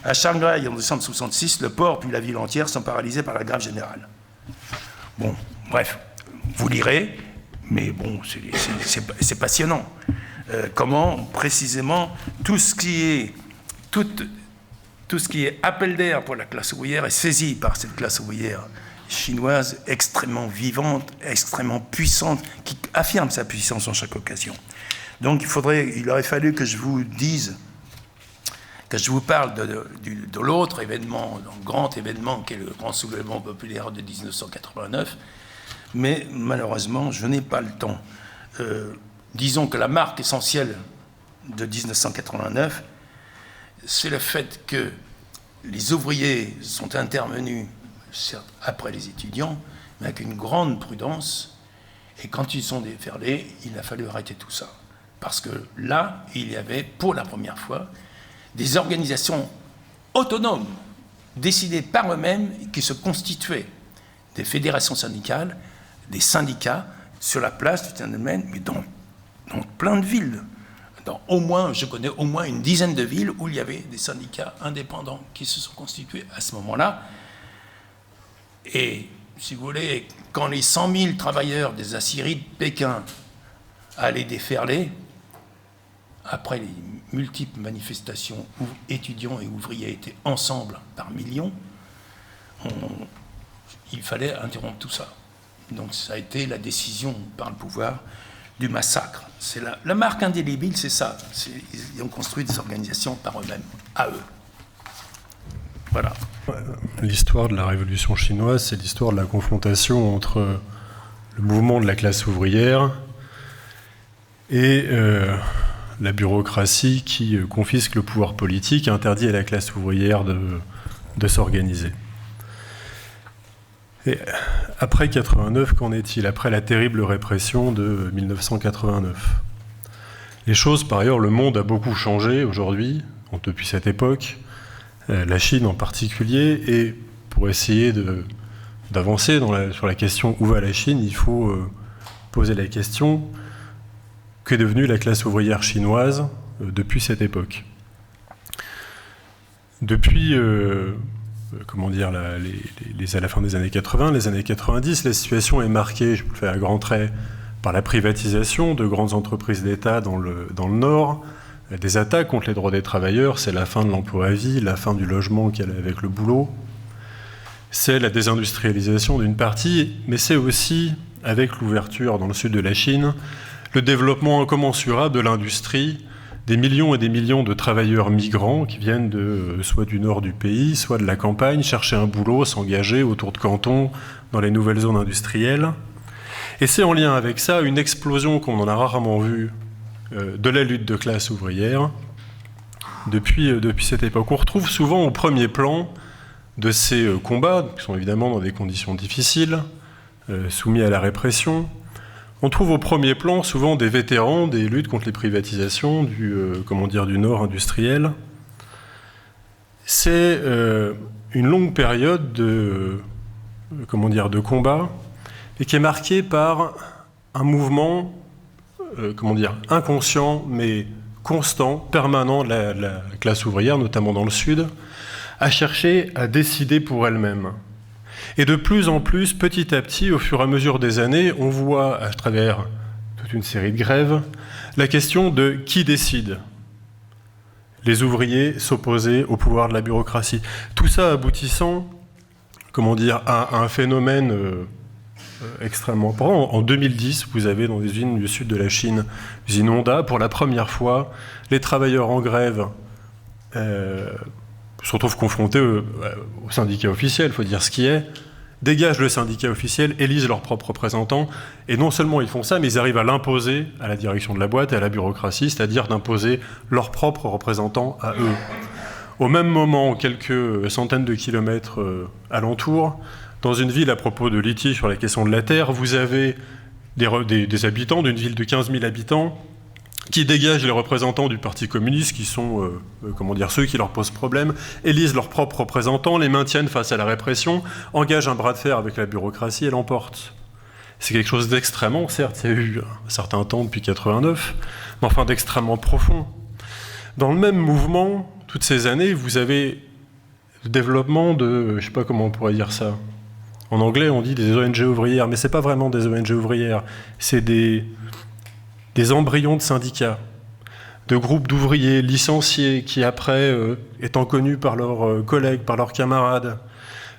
À Shanghai, en décembre 1966, le port puis la ville entière sont paralysés par la grève générale. Bon, bref, vous lirez, mais bon, c'est passionnant. Comment, précisément, tout ce qui est appel d'air pour la classe ouvrière est saisi par cette classe ouvrière chinoise extrêmement vivante, extrêmement puissante, qui affirme sa puissance en chaque occasion. Donc il aurait fallu que je vous dise, que je vous parle de l'autre événement, le grand événement qui est le grand soulèvement populaire de 1989, mais malheureusement, je n'ai pas le temps. Disons que la marque essentielle de 1989, c'est le fait que les ouvriers sont intervenus, certes après les étudiants, mais avec une grande prudence, et quand ils sont déferlés, il a fallu arrêter tout ça. Parce que là, il y avait, pour la première fois, des organisations autonomes, décidées par eux-mêmes, qui se constituaient des fédérations syndicales, des syndicats, sur la place du Tiananmen, mais dans plein de villes. Je connais au moins une dizaine de villes où il y avait des syndicats indépendants qui se sont constitués à ce moment-là. Et, si vous voulez, quand les 100 000 travailleurs des aciéries de Pékin allaient déferler, après les multiples manifestations où étudiants et ouvriers étaient ensemble par millions, il fallait interrompre tout ça. Donc ça a été la décision par le pouvoir du massacre. C'est la marque indélébile, c'est ça. Ils ont construit des organisations par eux-mêmes, à eux. Voilà. L'histoire de la révolution chinoise, c'est l'histoire de la confrontation entre le mouvement de la classe ouvrière et la bureaucratie qui confisque le pouvoir politique et interdit à la classe ouvrière de s'organiser. Et après 89, qu'en est-il? Après la terrible répression de 1989. Les choses, par ailleurs, le monde a beaucoup changé aujourd'hui, depuis cette époque, la Chine en particulier, et pour essayer d'avancer sur la question où va la Chine, il faut poser la question qu'est devenue la classe ouvrière chinoise depuis cette époque. Depuis à la fin des années 80, les années 90, la situation est marquée, je vous le fais à grands traits, par la privatisation de grandes entreprises d'État dans le Nord, des attaques contre les droits des travailleurs, c'est la fin de l'emploi à vie, la fin du logement qui allait avec le boulot, c'est la désindustrialisation d'une partie, mais c'est aussi, avec l'ouverture dans le sud de la Chine, le développement incommensurable de l'industrie, des millions et des millions de travailleurs migrants qui viennent soit du nord du pays, soit de la campagne, chercher un boulot, s'engager autour de cantons dans les nouvelles zones industrielles. Et c'est en lien avec ça une explosion qu'on en a rarement vue de la lutte de classe ouvrière depuis cette époque. On retrouve souvent au premier plan de ces combats, qui sont évidemment dans des conditions difficiles, soumis à la répression. On trouve au premier plan souvent des vétérans des luttes contre les privatisations du Nord industriel. C'est une longue période de combat, et qui est marquée par un mouvement, inconscient mais constant, permanent de la classe ouvrière, notamment dans le Sud, à chercher à décider pour elle-même. Et de plus en plus, petit à petit, au fur et à mesure des années, on voit, à travers toute une série de grèves, la question de qui décide. Les ouvriers s'opposer au pouvoir de la bureaucratie. Tout ça aboutissant, à un phénomène extrêmement important. En 2010, vous avez dans les usines du sud de la Chine, l'usine Honda, pour la première fois, les travailleurs en grève se retrouvent confrontés au syndicat officiel, il faut dire ce qui est, dégagent le syndicat officiel, élisent leurs propres représentants, et non seulement ils font ça, mais ils arrivent à l'imposer à la direction de la boîte et à la bureaucratie, c'est-à-dire d'imposer leurs propres représentants à eux. Au même moment, quelques centaines de kilomètres alentour, dans une ville à propos de litige sur la question de la terre, vous avez des habitants d'une ville de 15 000 habitants qui dégagent les représentants du Parti communiste, qui sont ceux qui leur posent problème, élisent leurs propres représentants, les maintiennent face à la répression, engagent un bras de fer avec la bureaucratie et l'emportent. C'est quelque chose d'extrêmement, certes, il y a eu un certain temps depuis 89, mais enfin d'extrêmement profond. Dans le même mouvement, toutes ces années, vous avez le développement de, je ne sais pas comment on pourrait dire ça, en anglais on dit des ONG ouvrières, mais ce n'est pas vraiment des ONG ouvrières, c'est des embryons de syndicats, de groupes d'ouvriers licenciés qui après, étant connus par leurs collègues, par leurs camarades,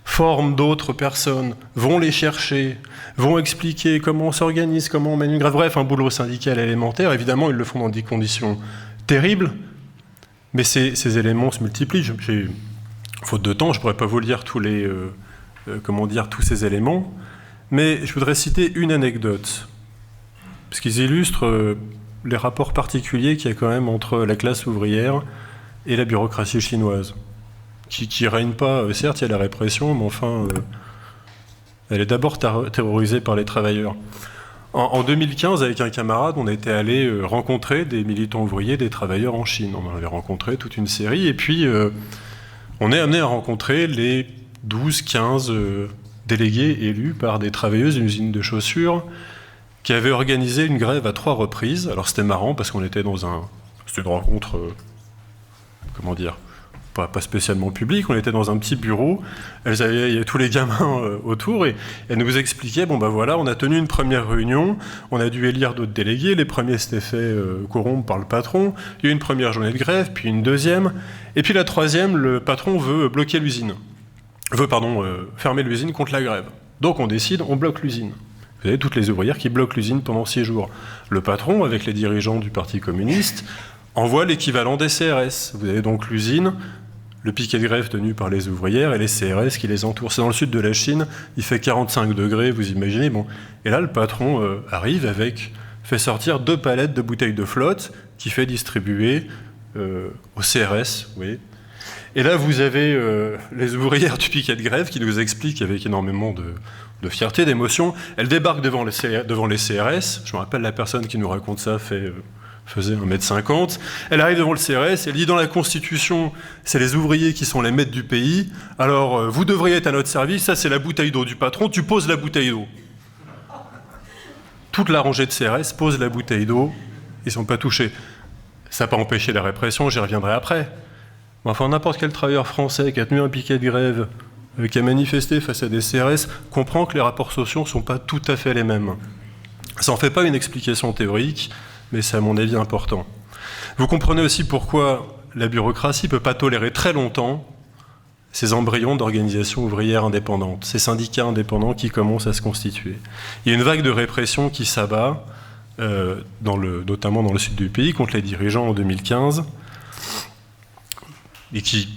forment d'autres personnes, vont les chercher, vont expliquer comment on s'organise, comment on mène une grève. Bref, un boulot syndical élémentaire. Évidemment, ils le font dans des conditions terribles, mais ces éléments se multiplient. Faute de temps, je ne pourrais pas vous lire tous ces éléments, mais je voudrais citer une anecdote, parce qu'ils illustrent les rapports particuliers qu'il y a quand même entre la classe ouvrière et la bureaucratie chinoise, qui règne pas, certes il y a la répression, mais enfin elle est d'abord terrorisée par les travailleurs. En 2015, avec un camarade, on était allé rencontrer des militants ouvriers, des travailleurs en Chine. On en avait rencontré toute une série, et puis on est amené à rencontrer les 12-15 délégués élus par des travailleuses d'une usine de chaussures qui avaient organisé une grève à 3 reprises. Alors c'était marrant parce qu'on était c'était une rencontre, pas spécialement publique, on était dans un petit bureau, il y avait tous les gamins autour, et elles nous expliquaient, on a tenu une première réunion, on a dû élire d'autres délégués, les premiers s'étaient fait corrompre par le patron, il y a eu une première journée de grève, puis une deuxième, et puis la troisième, le patron veut fermer l'usine contre la grève. Donc on décide, on bloque l'usine. Vous avez toutes les ouvrières qui bloquent l'usine pendant 6 jours. Le patron, avec les dirigeants du Parti communiste, envoie l'équivalent des CRS. Vous avez donc l'usine, le piquet de grève tenu par les ouvrières et les CRS qui les entourent. C'est dans le sud de la Chine, il fait 45 degrés, vous imaginez. Et là, le patron arrive fait sortir 2 palettes de bouteilles de flotte qu'il fait distribuer aux CRS, vous voyez. Et là, vous avez les ouvrières du piquet de grève qui nous expliquent avec énormément de fierté, d'émotion. Elles débarquent devant les CRS. Je me rappelle, la personne qui nous raconte ça faisait 1,50 m. Elle arrive devant le CRS, elle dit dans la Constitution, c'est les ouvriers qui sont les maîtres du pays, alors vous devriez être à notre service, ça c'est la bouteille d'eau du patron, tu poses la bouteille d'eau. Toute la rangée de CRS pose la bouteille d'eau, ils ne sont pas touchés. Ça n'a pas empêché la répression, j'y reviendrai après. Enfin, n'importe quel travailleur français qui a tenu un piquet de grève, qui a manifesté face à des CRS, comprend que les rapports sociaux ne sont pas tout à fait les mêmes. Ça n'en fait pas une explication théorique, mais c'est à mon avis important. Vous comprenez aussi pourquoi la bureaucratie ne peut pas tolérer très longtemps ces embryons d'organisations ouvrières indépendantes, ces syndicats indépendants qui commencent à se constituer. Il y a une vague de répression qui s'abat, notamment dans le sud du pays, contre les dirigeants en 2015, et qui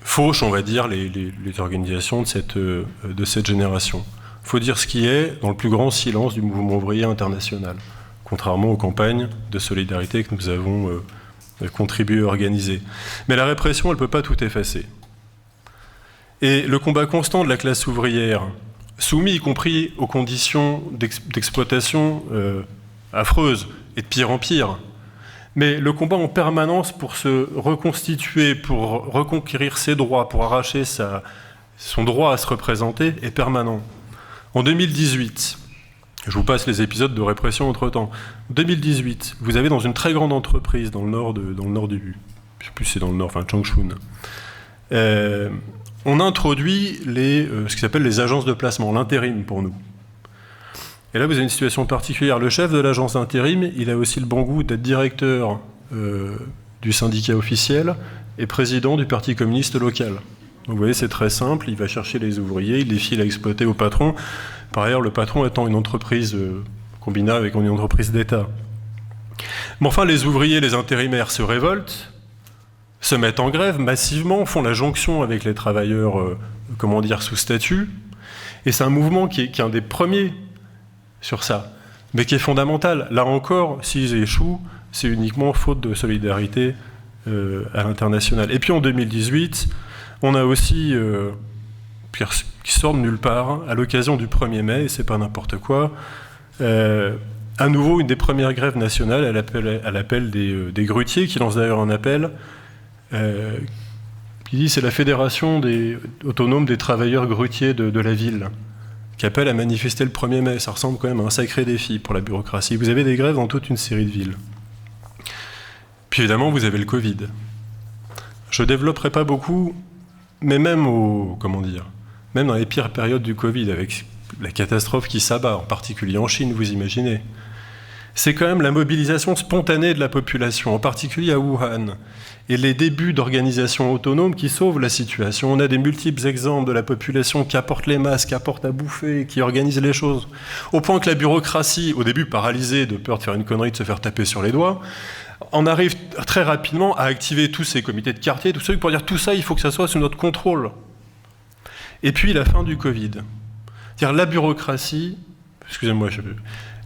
fauche, on va dire, les organisations de cette génération. Il faut dire ce qui est dans le plus grand silence du mouvement ouvrier international, contrairement aux campagnes de solidarité que nous avons contribué à organiser. Mais la répression, elle ne peut pas tout effacer. Et le combat constant de la classe ouvrière, soumis y compris aux conditions d'exploitation affreuses et de pire en pire, mais le combat en permanence pour se reconstituer, pour reconquérir ses droits, pour arracher son droit à se représenter est permanent. En 2018, je vous passe les épisodes de répression entre-temps. En 2018, vous avez dans une très grande entreprise dans le nord du... Je ne sais plus si c'est dans le nord, enfin Changchun. On introduit ce qui s'appelle les agences de placement, l'intérim pour nous. Et là, vous avez une situation particulière. Le chef de l'agence d'intérim, il a aussi le bon goût d'être directeur du syndicat officiel et président du Parti communiste local. Donc vous voyez, c'est très simple, il va chercher les ouvriers, il les file à exploiter au patron. Par ailleurs, le patron étant une entreprise combinée avec une entreprise d'État. Mais enfin, les ouvriers, les intérimaires se révoltent, se mettent en grève massivement, font la jonction avec les travailleurs, sous statut. Et c'est un mouvement qui est un des premiers sur ça, mais qui est fondamental. Là encore, s'ils échouent, c'est uniquement faute de solidarité à l'international. Et puis en 2018, on a aussi, qui sort de nulle part, à l'occasion du 1er mai, et c'est pas n'importe quoi, à nouveau une des premières grèves nationales à l'appel des grutiers, qui lance d'ailleurs un appel qui dit c'est la fédération autonome des travailleurs grutiers de la ville, qui appelle à manifester le 1er mai. Ça ressemble quand même à un sacré défi pour la bureaucratie. Vous avez des grèves dans toute une série de villes. Puis évidemment, vous avez le Covid. Je ne développerai pas beaucoup, mais même même dans les pires périodes du Covid, avec la catastrophe qui s'abat, en particulier en Chine, vous imaginez, c'est quand même la mobilisation spontanée de la population, en particulier à Wuhan, et les débuts d'organisation autonome qui sauvent la situation. On a des multiples exemples de la population qui apporte les masques, qui apporte à bouffer, qui organise les choses, au point que la bureaucratie, au début paralysée de peur de faire une connerie, de se faire taper sur les doigts, on arrive très rapidement à activer tous ces comités de quartier, tous ceux pour dire tout ça, il faut que ça soit sous notre contrôle. Et puis la fin du Covid. C'est-à-dire la bureaucratie,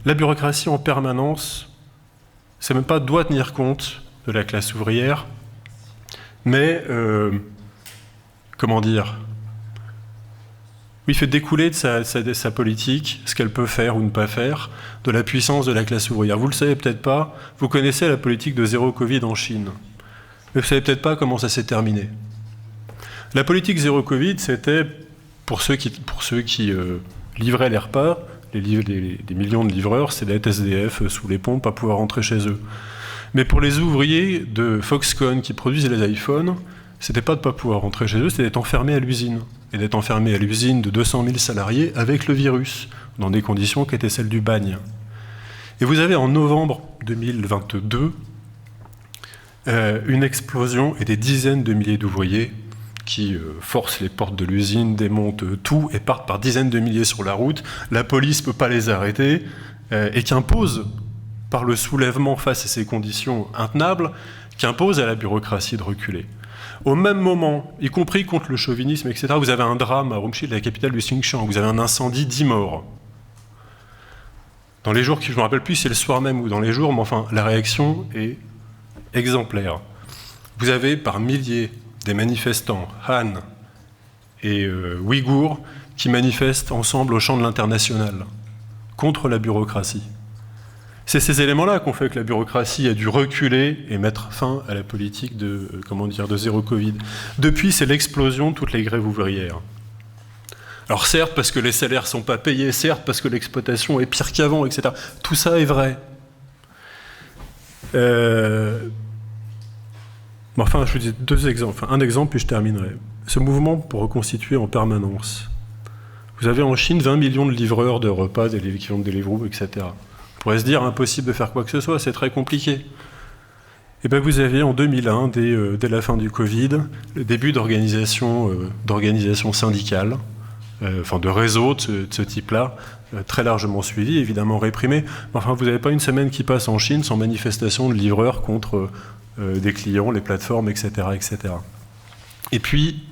la bureaucratie en permanence, ça même pas doit tenir compte de la classe ouvrière, mais il fait découler de sa politique ce qu'elle peut faire ou ne pas faire de la puissance de la classe ouvrière. Vous le savez peut-être pas, vous connaissez la politique de zéro Covid en Chine, mais vous savez peut-être pas comment ça s'est terminé. La politique zéro Covid, c'était pour ceux qui livraient les repas, des millions de livreurs, c'est d'être SDF sous les ponts, pas pouvoir rentrer chez eux. Mais pour les ouvriers de Foxconn qui produisent les iPhones, c'était pas de pas pouvoir rentrer chez eux, c'était d'être enfermé à l'usine. Et d'être enfermé à l'usine de 200 000 salariés avec le virus, dans des conditions qui étaient celles du bagne. Et vous avez en novembre 2022 une explosion et des dizaines de milliers d'ouvriers qui forcent les portes de l'usine, démontent tout et partent par dizaines de milliers sur la route. La police ne peut pas les arrêter et qui impose, par le soulèvement face à ces conditions intenables, qui impose à la bureaucratie de reculer. Au même moment, y compris contre le chauvinisme, etc., vous avez un drame à Urumqi, la capitale du Xinjiang, vous avez un incendie, 10 morts. Dans les jours, je ne me rappelle plus si c'est le soir même ou dans les jours, mais enfin, la réaction est exemplaire. Vous avez par milliers des manifestants, Han et Ouïghours, qui manifestent ensemble au champ de l'International, contre la bureaucratie. C'est ces éléments-là qui ont fait que la bureaucratie a dû reculer et mettre fin à la politique de zéro Covid. Depuis, c'est l'explosion de toutes les grèves ouvrières. Alors certes, parce que les salaires ne sont pas payés, certes, parce que l'exploitation est pire qu'avant, etc. Tout ça est vrai. Enfin, je vous dis deux exemples. Un exemple, puis je terminerai. Ce mouvement pour reconstituer en permanence. Vous avez en Chine 20 millions de livreurs de repas, des l'équivalent de Deliveroo, etc. On pourrait se dire impossible de faire quoi que ce soit, c'est très compliqué. Et bien vous avez en 2001, dès la fin du Covid, le début d'organisation syndicale, de réseaux de ce type-là, très largement suivi, évidemment réprimé. Enfin, vous n'avez pas une semaine qui passe en Chine sans manifestation de livreurs contre des clients, les plateformes, etc., etc. Et puis,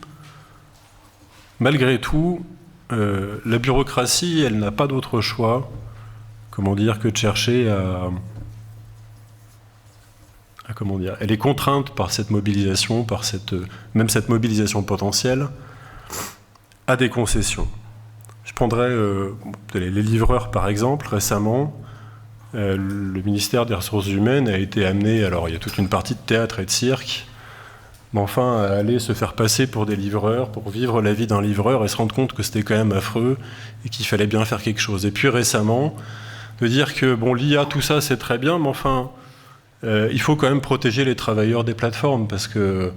malgré tout, la bureaucratie, elle n'a pas d'autre choix, que de chercher elle est contrainte par cette mobilisation, même cette mobilisation potentielle, à des concessions. Je prendrai les livreurs par exemple. Récemment, le ministère des Ressources humaines a été amené, alors il y a toute une partie de théâtre et de cirque, mais enfin à aller se faire passer pour des livreurs, pour vivre la vie d'un livreur et se rendre compte que c'était quand même affreux et qu'il fallait bien faire quelque chose. Et puis récemment, de dire que l'IA, tout ça c'est très bien, mais enfin il faut quand même protéger les travailleurs des plateformes parce que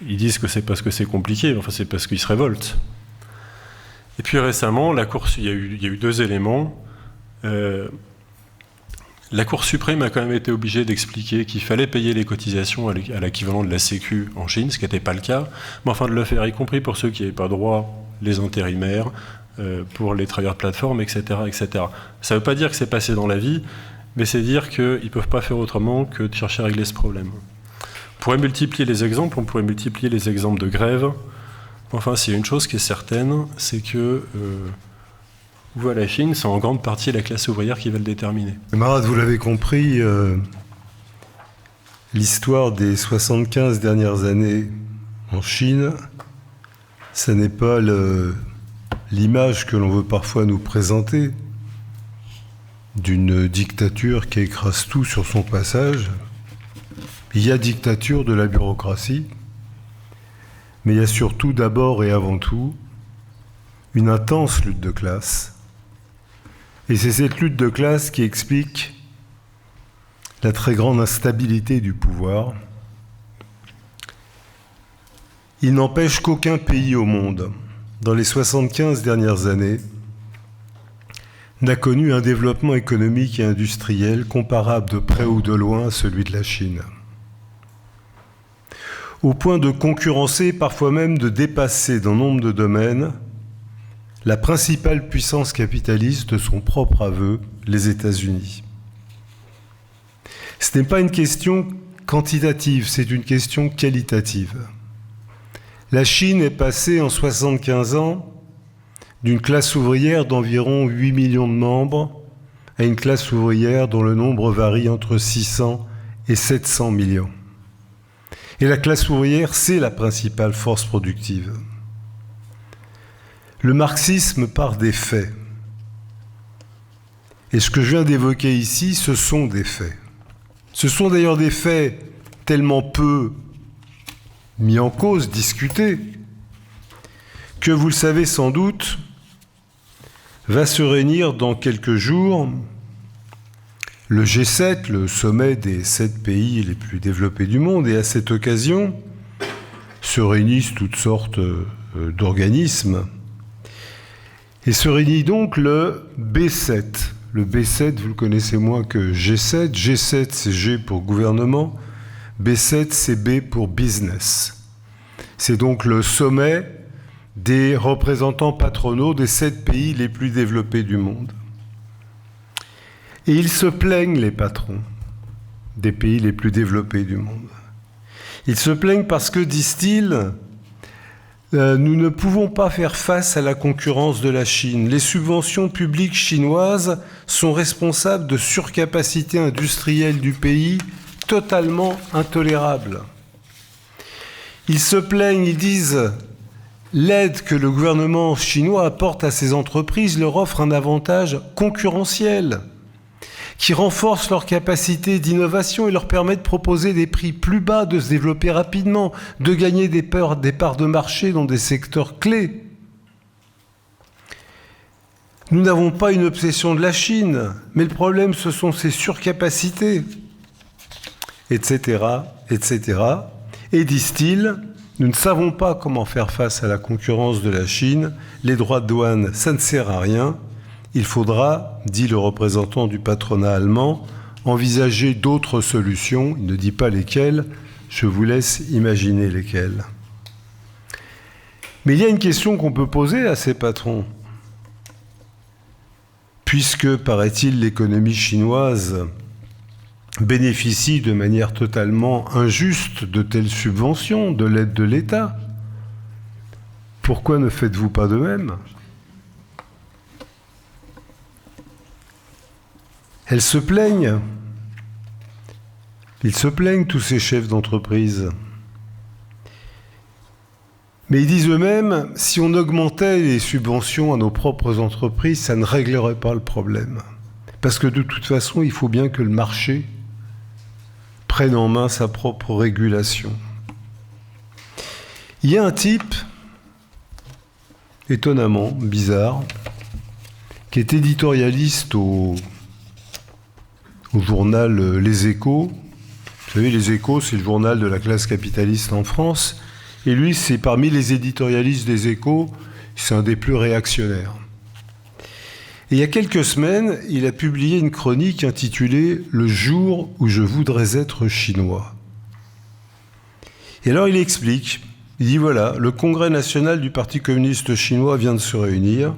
ils disent que c'est parce que c'est compliqué, mais enfin c'est parce qu'ils se révoltent. Et puis récemment, il y a eu deux éléments. La Cour suprême a quand même été obligée d'expliquer qu'il fallait payer les cotisations à l'équivalent de la Sécu en Chine, ce qui n'était pas le cas, mais enfin de le faire, y compris pour ceux qui n'avaient pas droit, les intérimaires, pour les travailleurs de plateforme, etc., etc. Ça ne veut pas dire que c'est passé dans la vie, mais c'est dire qu'ils ne peuvent pas faire autrement que de chercher à régler ce problème. On pourrait multiplier les exemples, de grève. Enfin, s'il y a une chose qui est certaine, c'est que où va la Chine, c'est en grande partie la classe ouvrière qui va le déterminer. Camarades, vous l'avez compris, l'histoire des 75 dernières années en Chine, ce n'est pas l'image que l'on veut parfois nous présenter d'une dictature qui écrase tout sur son passage. Il y a dictature de la bureaucratie, mais il y a surtout, d'abord et avant tout, une intense lutte de classe. Et c'est cette lutte de classe qui explique la très grande instabilité du pouvoir. Il n'empêche qu'aucun pays au monde, dans les 75 dernières années, n'a connu un développement économique et industriel comparable de près ou de loin à celui de la Chine. Au point de concurrencer, parfois même de dépasser dans nombre de domaines, la principale puissance capitaliste de son propre aveu, les États-Unis. Ce n'est pas une question quantitative, c'est une question qualitative. La Chine est passée en 75 ans d'une classe ouvrière d'environ 8 millions de membres à une classe ouvrière dont le nombre varie entre 600 et 700 millions. Et la classe ouvrière, c'est la principale force productive. Le marxisme part des faits. Et ce que je viens d'évoquer ici, ce sont des faits. Ce sont d'ailleurs des faits tellement peu mis en cause, discutés, que vous le savez sans doute, va se réunir dans quelques jours le G7, le sommet des 7 pays les plus développés du monde, et à cette occasion se réunissent toutes sortes d'organismes. Et se réunit donc le B7. Le B7, vous le connaissez moins que G7. G7, c'est G pour gouvernement. B7, c'est B pour business. C'est donc le sommet des représentants patronaux des 7 pays les plus développés du monde. Et ils se plaignent, les patrons des pays les plus développés du monde. Ils se plaignent parce que, disent-ils, nous ne pouvons pas faire face à la concurrence de la Chine. Les subventions publiques chinoises sont responsables de surcapacité industrielle du pays totalement intolérable. Ils se plaignent, ils disent l'aide que le gouvernement chinois apporte à ces entreprises leur offre un avantage concurrentiel qui renforce leur capacité d'innovation et leur permet de proposer des prix plus bas, de se développer rapidement, de gagner des parts de marché dans des secteurs clés. Nous n'avons pas une obsession de la Chine, mais le problème, ce sont ses surcapacités. etc., etc. Et disent-ils, nous ne savons pas comment faire face à la concurrence de la Chine, les droits de douane, ça ne sert à rien, il faudra, dit le représentant du patronat allemand, envisager d'autres solutions, il ne dit pas lesquelles, je vous laisse imaginer lesquelles. Mais il y a une question qu'on peut poser à ces patrons. Puisque, paraît-il, l'économie chinoise bénéficie de manière totalement injuste de telles subventions, de l'aide de l'État, pourquoi ne faites-vous pas de même ? Elles se plaignent. Ils se plaignent, tous ces chefs d'entreprise. Mais ils disent eux-mêmes, si on augmentait les subventions à nos propres entreprises, ça ne réglerait pas le problème. Parce que de toute façon, il faut bien que le marché prenne en main sa propre régulation. Il y a un type, étonnamment bizarre, qui est éditorialiste au journal Les Échos. Vous savez, Les Échos, c'est le journal de la classe capitaliste en France. Et lui, c'est parmi les éditorialistes des Échos, c'est un des plus réactionnaires. Et il y a quelques semaines, il a publié une chronique intitulée « Le jour où je voudrais être chinois ». Et alors il explique, il dit voilà, le Congrès national du Parti communiste chinois vient de se réunir.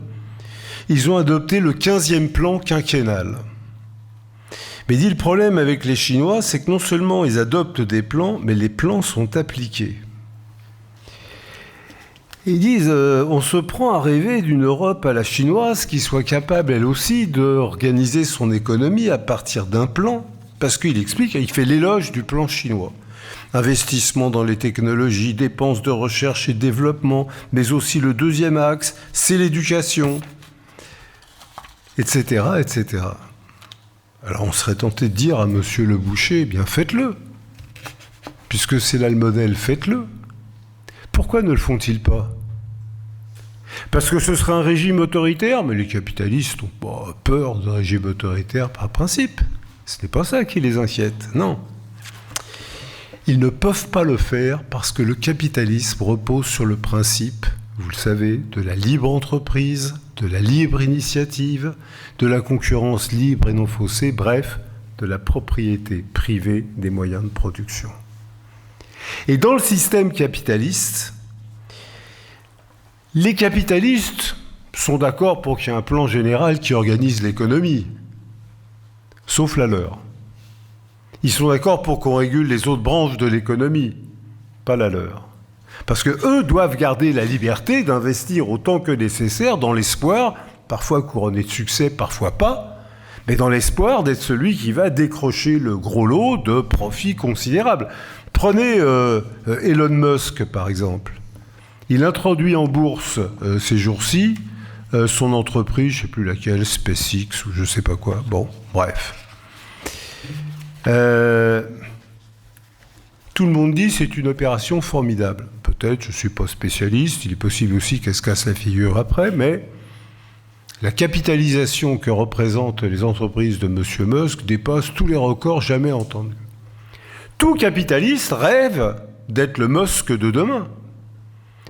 Ils ont adopté le 15e plan quinquennal. Mais il dit le problème avec les Chinois, c'est que non seulement ils adoptent des plans, mais les plans sont appliqués. Ils disent, on se prend à rêver d'une Europe à la chinoise qui soit capable, elle aussi, d'organiser son économie à partir d'un plan, parce qu'il explique, il fait l'éloge du plan chinois. Investissement dans les technologies, dépenses de recherche et développement, mais aussi le deuxième axe, c'est l'éducation, etc., etc. Alors on serait tenté de dire à monsieur le boucher, eh bien faites-le, puisque c'est là le modèle, faites-le. Pourquoi ne le font-ils pas ? Parce que ce serait un régime autoritaire, mais les capitalistes n'ont pas peur d'un régime autoritaire par principe. Ce n'est pas ça qui les inquiète, non. Ils ne peuvent pas le faire parce que le capitalisme repose sur le principe, vous le savez, de la libre entreprise, de la libre initiative, de la concurrence libre et non faussée, bref, de la propriété privée des moyens de production. Et dans le système capitaliste, les capitalistes sont d'accord pour qu'il y ait un plan général qui organise l'économie, sauf la leur. Ils sont d'accord pour qu'on régule les autres branches de l'économie, pas la leur. Parce qu'eux doivent garder la liberté d'investir autant que nécessaire dans l'espoir, parfois couronné de succès, parfois pas, mais dans l'espoir d'être celui qui va décrocher le gros lot de profits considérables. Prenez Elon Musk, par exemple. Il introduit en bourse ces jours-ci son entreprise, je ne sais plus laquelle, SpaceX ou je ne sais pas quoi. Bon, bref. Tout le monde dit que c'est une opération formidable. Peut-être, je ne suis pas spécialiste, il est possible aussi qu'elle se casse la figure après, mais la capitalisation que représentent les entreprises de M. Musk dépasse tous les records jamais entendus. Tout capitaliste rêve d'être le Musk de demain.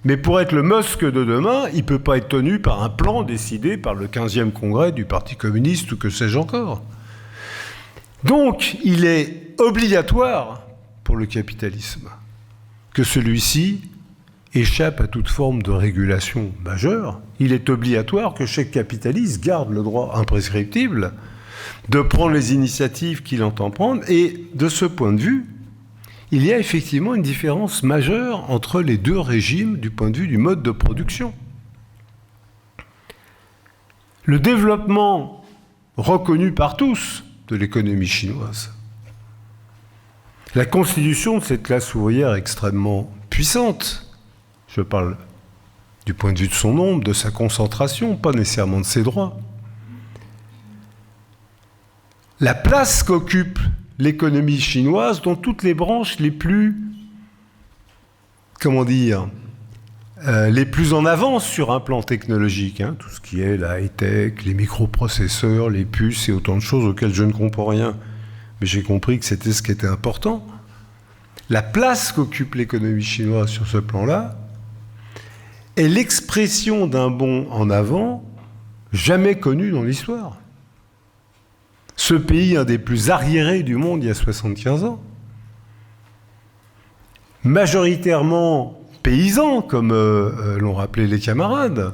Mais pour être le Musk de demain, il ne peut pas être tenu par un plan décidé par le 15e congrès du Parti communiste ou que sais-je encore. Donc, il est obligatoire pour le capitalisme que celui-ci échappe à toute forme de régulation majeure. Il est obligatoire que chaque capitaliste garde le droit imprescriptible de prendre les initiatives qu'il entend prendre. Et de ce point de vue, il y a effectivement une différence majeure entre les deux régimes du point de vue du mode de production. Le développement reconnu par tous de l'économie chinoise, la constitution de cette classe ouvrière extrêmement puissante, je parle du point de vue de son nombre, de sa concentration, pas nécessairement de ses droits, la place qu'occupe l'économie chinoise dans toutes les branches les plus, les plus en avance sur un plan technologique, hein, tout ce qui est la high-tech, les microprocesseurs, les puces et autant de choses auxquelles je ne comprends rien, mais j'ai compris que c'était ce qui était important. La place qu'occupe l'économie chinoise sur ce plan-là est l'expression d'un bond en avant jamais connu dans l'histoire. Ce pays, un des plus arriérés du monde il y a 75 ans, majoritairement paysan, comme l'ont rappelé les camarades,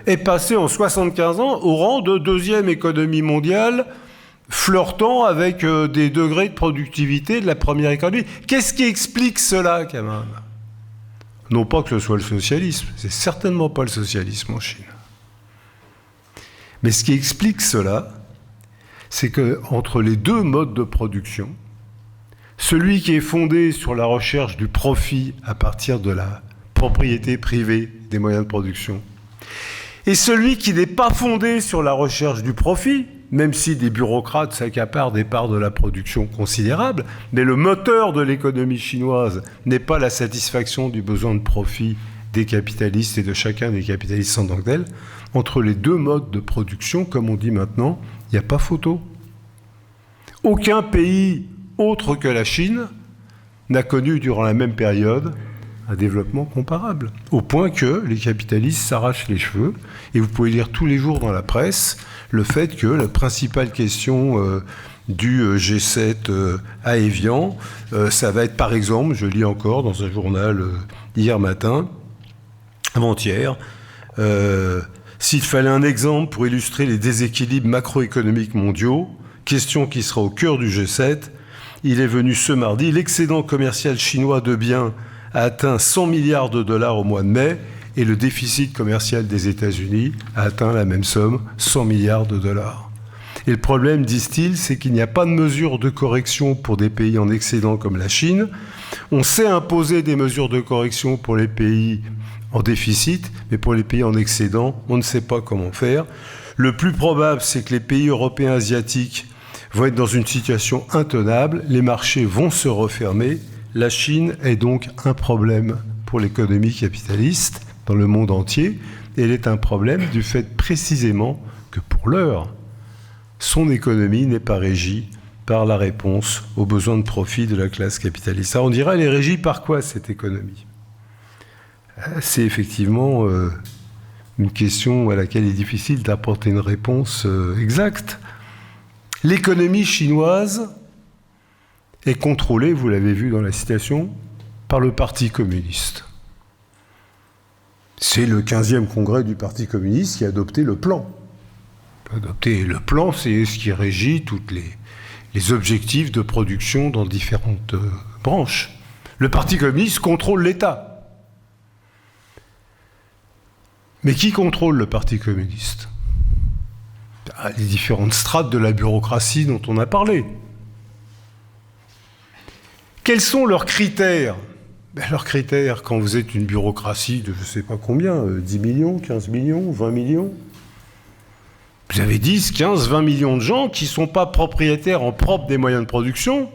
est passé en 75 ans au rang de deuxième économie mondiale, flirtant avec des degrés de productivité de la première économie. Qu'est-ce qui explique cela, camarades ? Non pas que ce soit le socialisme, c'est certainement pas le socialisme en Chine. Mais ce qui explique cela, c'est qu'entre les deux modes de production, celui qui est fondé sur la recherche du profit à partir de la propriété privée des moyens de production, et celui qui n'est pas fondé sur la recherche du profit, même si des bureaucrates s'accaparent des parts de la production considérables, mais le moteur de l'économie chinoise n'est pas la satisfaction du besoin de profit des capitalistes et de chacun des capitalistes en tant que tel. Entre les deux modes de production, comme on dit maintenant, il n'y a pas photo. Aucun pays autre que la Chine n'a connu durant la même période un développement comparable, au point que les capitalistes s'arrachent les cheveux, et vous pouvez lire tous les jours dans la presse le fait que la principale question du G7 à Évian, ça va être par exemple, je lis encore dans un journal hier matin, avant-hier, s'il fallait un exemple pour illustrer les déséquilibres macroéconomiques mondiaux, question qui sera au cœur du G7, il est venu ce mardi, l'excédent commercial chinois de biens a atteint 100 milliards de dollars au mois de mai et le déficit commercial des États-Unis a atteint la même somme, 100 milliards de dollars. Et le problème, disent-ils, c'est qu'il n'y a pas de mesures de correction pour des pays en excédent comme la Chine. On sait imposer des mesures de correction pour les pays en déficit, mais pour les pays en excédent, on ne sait pas comment faire. Le plus probable, c'est que les pays européens asiatiques vont être dans une situation intenable, les marchés vont se refermer. La Chine est donc un problème pour l'économie capitaliste dans le monde entier. Et elle est un problème du fait précisément que pour l'heure, son économie n'est pas régie par la réponse aux besoins de profit de la classe capitaliste. Alors on dirait, elle est régie par quoi cette économie ? C'est effectivement une question à laquelle il est difficile d'apporter une réponse exacte. L'économie chinoise est contrôlée, vous l'avez vu dans la citation, par le Parti communiste. C'est le 15e congrès du Parti communiste qui a adopté le plan. Le plan, c'est ce qui régit tous les objectifs de production dans différentes branches. Le Parti communiste contrôle l'État. Mais qui contrôle le Parti communiste ? Les différentes strates de la bureaucratie dont on a parlé. Quels sont leurs critères ? Leurs critères, quand vous êtes une bureaucratie de je ne sais pas combien, 10 millions, 15 millions, 20 millions, vous avez 10, 15, 20 millions de gens qui ne sont pas propriétaires en propre des moyens de production,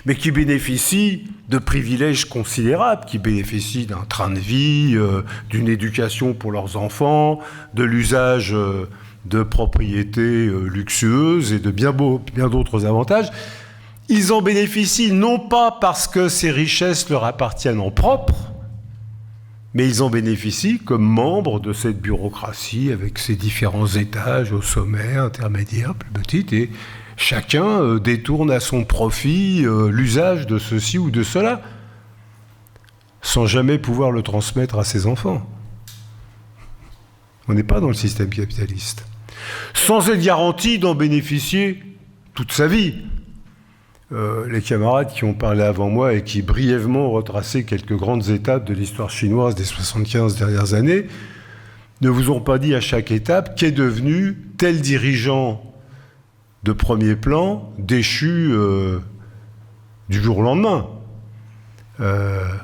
mais qui bénéficient de privilèges considérables, qui bénéficient d'un train de vie, d'une éducation pour leurs enfants, de l'usage de propriétés luxueuses et de bien d'autres avantages. Ils en bénéficient non pas parce que ces richesses leur appartiennent en propre, mais ils en bénéficient comme membres de cette bureaucratie avec ses différents étages au sommet, intermédiaire, plus petite, et chacun détourne à son profit l'usage de ceci ou de cela, sans jamais pouvoir le transmettre à ses enfants. On n'est pas dans le système capitaliste. Sans être garanti d'en bénéficier toute sa vie. Les camarades qui ont parlé avant moi et qui brièvement ont retracé quelques grandes étapes de l'histoire chinoise des 75 dernières années ne vous ont pas dit à chaque étape qu'est devenu tel dirigeant de premier plan déchu du jour au lendemain.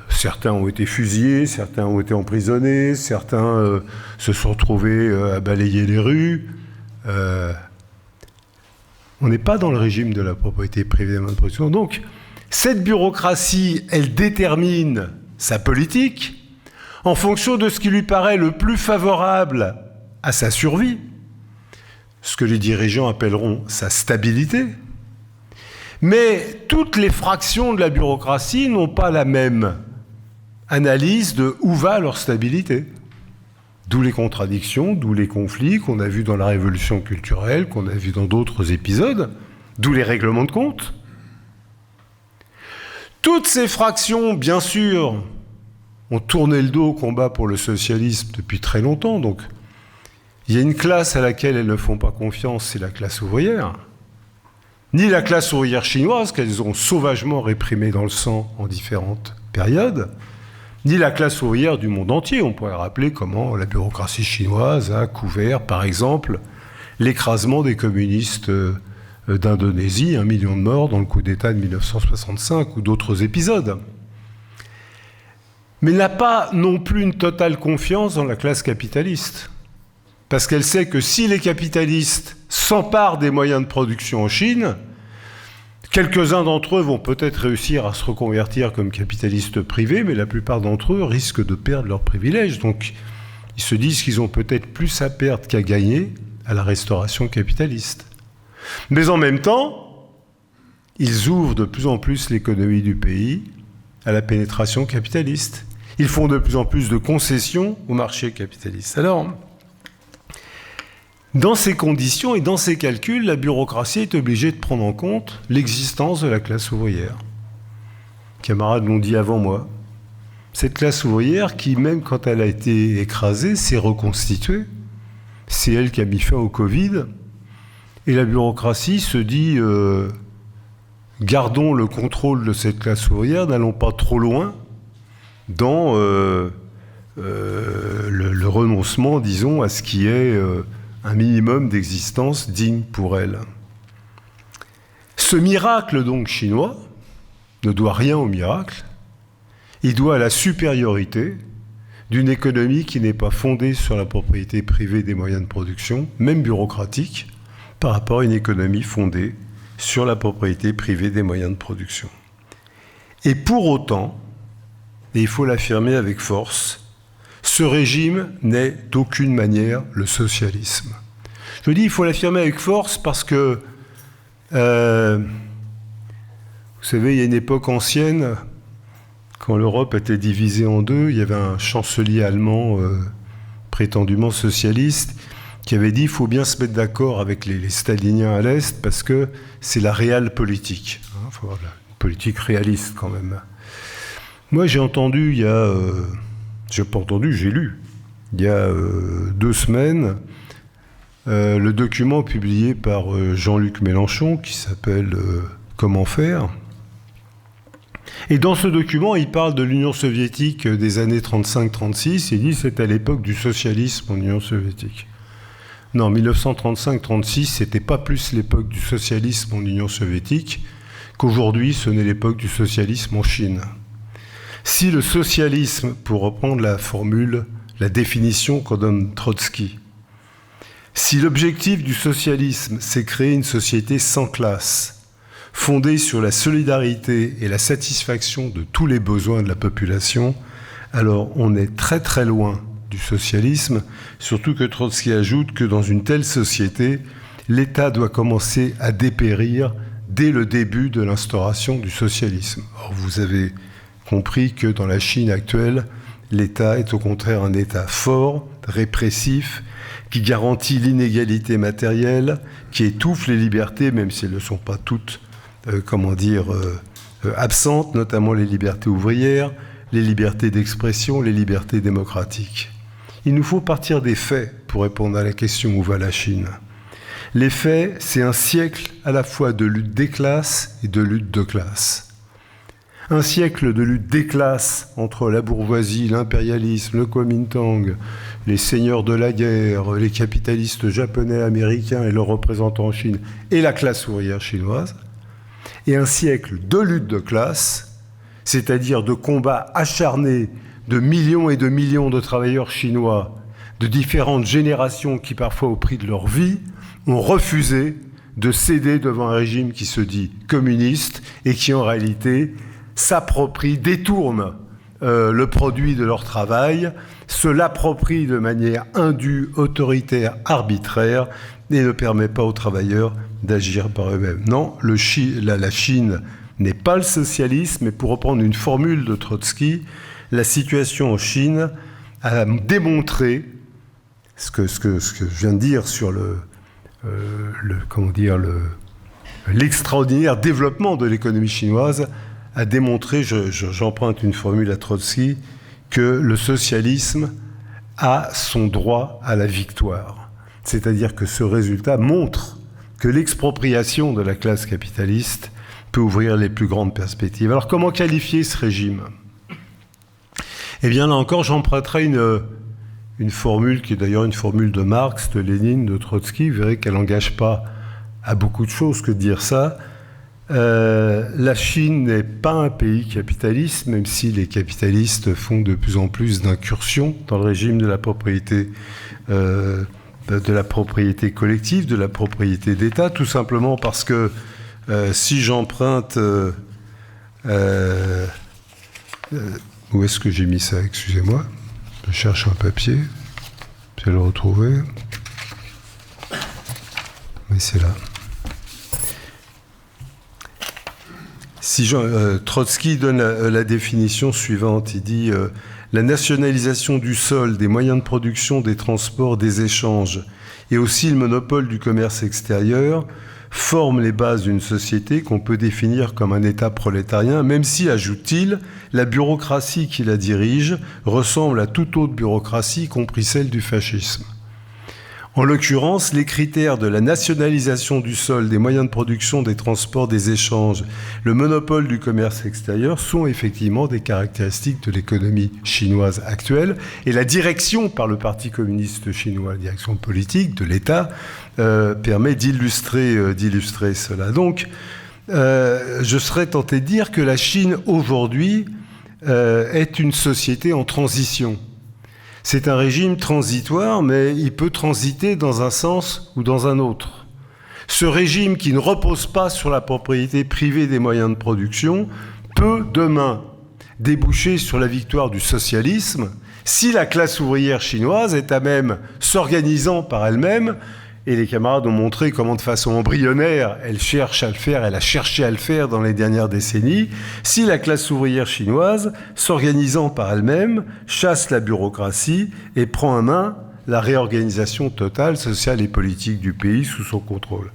Certains ont été fusillés, certains ont été emprisonnés, certains se sont retrouvés à balayer les rues. On n'est pas dans le régime de la propriété privée des moyens de production. Donc, cette bureaucratie, elle détermine sa politique en fonction de ce qui lui paraît le plus favorable à sa survie, ce que les dirigeants appelleront sa stabilité, Mais toutes les fractions de la bureaucratie n'ont pas la même analyse de où va leur stabilité. D'où les contradictions, d'où les conflits qu'on a vus dans la révolution culturelle, qu'on a vus dans d'autres épisodes, d'où les règlements de compte. Toutes ces fractions, bien sûr, ont tourné le dos au combat pour le socialisme depuis très longtemps. Donc, il y a une classe à laquelle elles ne font pas confiance, c'est la classe ouvrière. Ni la classe ouvrière chinoise, qu'elles ont sauvagement réprimée dans le sang en différentes périodes, ni la classe ouvrière du monde entier. On pourrait rappeler comment la bureaucratie chinoise a couvert, par exemple, l'écrasement des communistes d'Indonésie, 1 million de morts dans le coup d'État de 1965 ou d'autres épisodes. Mais n'a pas non plus une totale confiance dans la classe capitaliste. Parce qu'elle sait que si les capitalistes s'emparent des moyens de production en Chine, quelques-uns d'entre eux vont peut-être réussir à se reconvertir comme capitalistes privés, mais la plupart d'entre eux risquent de perdre leurs privilèges. Donc, ils se disent qu'ils ont peut-être plus à perdre qu'à gagner à la restauration capitaliste. Mais en même temps, ils ouvrent de plus en plus l'économie du pays à la pénétration capitaliste. Ils font de plus en plus de concessions au marché capitaliste. Alors, dans ces conditions et dans ces calculs, la bureaucratie est obligée de prendre en compte l'existence de la classe ouvrière. Les camarades l'ont dit avant moi. Cette classe ouvrière qui, même quand elle a été écrasée, s'est reconstituée. C'est elle qui a mis fin au Covid. Et la bureaucratie se dit gardons le contrôle de cette classe ouvrière, n'allons pas trop loin dans le renoncement, disons, à ce qui est un minimum d'existence digne pour elle. Ce miracle, donc, chinois, ne doit rien au miracle. Il doit à la supériorité d'une économie qui n'est pas fondée sur la propriété privée des moyens de production, même bureaucratique, par rapport à une économie fondée sur la propriété privée des moyens de production. Et pour autant, et il faut l'affirmer avec force, ce régime n'est d'aucune manière le socialisme. Je dis il faut l'affirmer avec force parce que, vous savez, il y a une époque ancienne, quand l'Europe était divisée en deux, il y avait un chancelier allemand prétendument socialiste qui avait dit il faut bien se mettre d'accord avec les staliniens à l'Est parce que c'est la réelle politique. Il faut avoir une politique réaliste quand même. Moi j'ai entendu j'ai lu il y a 2 semaines le document publié par Jean-Luc Mélenchon qui s'appelle « Comment faire ?» Et dans ce document, il parle de l'Union soviétique des années 35-36, il dit c'est à l'époque du socialisme en Union soviétique. Non, 1935-36, c'était pas plus l'époque du socialisme en Union soviétique qu'aujourd'hui, ce n'est l'époque du socialisme en Chine. Si le socialisme, pour reprendre la formule, la définition qu'en donne Trotsky, si l'objectif du socialisme, c'est créer une société sans classe, fondée sur la solidarité et la satisfaction de tous les besoins de la population, alors on est très très loin du socialisme, surtout que Trotsky ajoute que dans une telle société, l'État doit commencer à dépérir dès le début de l'instauration du socialisme. Or, vous avez compris que dans la Chine actuelle, l'État est au contraire un État fort, répressif, qui garantit l'inégalité matérielle, qui étouffe les libertés, même si elles ne sont pas toutes absentes, notamment les libertés ouvrières, les libertés d'expression, les libertés démocratiques. Il nous faut partir des faits pour répondre à la question où va la Chine. Les faits, c'est un siècle à la fois de lutte des classes et de lutte de classe. Un siècle de lutte des classes entre la bourgeoisie, l'impérialisme, le Kuomintang, les seigneurs de la guerre, les capitalistes japonais, américains et leurs représentants en Chine, et la classe ouvrière chinoise. Et un siècle de lutte de classe, c'est-à-dire de combats acharnés de millions et de millions de travailleurs chinois de différentes générations qui, parfois au prix de leur vie, ont refusé de céder devant un régime qui se dit communiste et qui, en réalité, s'approprie, détourne le produit de leur travail, se l'approprient de manière indue, autoritaire, arbitraire, et ne permet pas aux travailleurs d'agir par eux-mêmes. Non, la Chine n'est pas le socialisme, mais pour reprendre une formule de Trotsky, la situation en Chine a démontré ce que je viens de dire sur l'extraordinaire développement de l'économie chinoise, a démontré, j'emprunte une formule à Trotsky, que le socialisme a son droit à la victoire. C'est-à-dire que ce résultat montre que l'expropriation de la classe capitaliste peut ouvrir les plus grandes perspectives. Alors comment qualifier ce régime ? Eh bien là encore, j'emprunterai une formule qui est d'ailleurs une formule de Marx, de Lénine, de Trotsky. Vous verrez qu'elle n'engage pas à beaucoup de choses que de dire ça. La Chine n'est pas un pays capitaliste, même si les capitalistes font de plus en plus d'incursions dans le régime de la propriété collective, de la propriété d'État, tout simplement parce que si j'emprunte... où est-ce que j'ai mis ça ? Excusez-moi. Je cherche un papier. Je vais le retrouver. Oui, c'est là. Trotsky donne la définition suivante. Il dit la nationalisation du sol, des moyens de production, des transports, des échanges, et aussi le monopole du commerce extérieur forment les bases d'une société qu'on peut définir comme un État prolétarien, même si, ajoute-t-il, la bureaucratie qui la dirige ressemble à toute autre bureaucratie, y compris celle du fascisme. En l'occurrence, les critères de la nationalisation du sol, des moyens de production, des transports, des échanges, le monopole du commerce extérieur sont effectivement des caractéristiques de l'économie chinoise actuelle. Et la direction par le Parti communiste chinois, la direction politique de l'État, permet d'illustrer cela. Donc, je serais tenté de dire que la Chine, aujourd'hui, est une société en transition. C'est un régime transitoire, mais il peut transiter dans un sens ou dans un autre. Ce régime qui ne repose pas sur la propriété privée des moyens de production peut demain déboucher sur la victoire du socialisme si la classe ouvrière chinoise est à même, s'organisant par elle-même, et les camarades ont montré comment de façon embryonnaire elle cherche à le faire, elle a cherché à le faire dans les dernières décennies, si la classe ouvrière chinoise, s'organisant par elle-même, chasse la bureaucratie et prend en main la réorganisation totale, sociale et politique du pays sous son contrôle.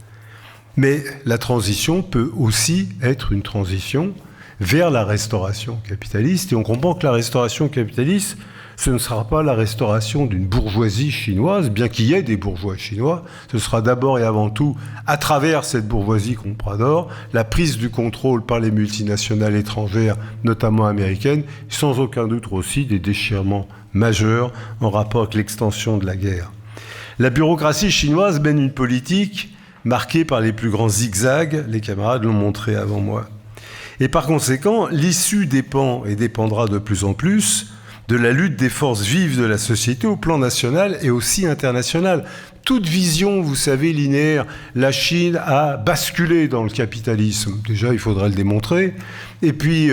Mais la transition peut aussi être une transition vers la restauration capitaliste, et on comprend que la restauration capitaliste, ce ne sera pas la restauration d'une bourgeoisie chinoise, bien qu'il y ait des bourgeois chinois. Ce sera d'abord et avant tout, à travers cette bourgeoisie comprador, la prise du contrôle par les multinationales étrangères, notamment américaines, sans aucun doute aussi des déchirements majeurs en rapport avec l'extension de la guerre. La bureaucratie chinoise mène une politique marquée par les plus grands zigzags, les camarades l'ont montré avant moi. Et par conséquent, l'issue dépend et dépendra de plus en plus de la lutte des forces vives de la société au plan national et aussi international. Toute vision, vous savez, linéaire, la Chine a basculé dans le capitalisme. Déjà, il faudrait le démontrer. Et puis,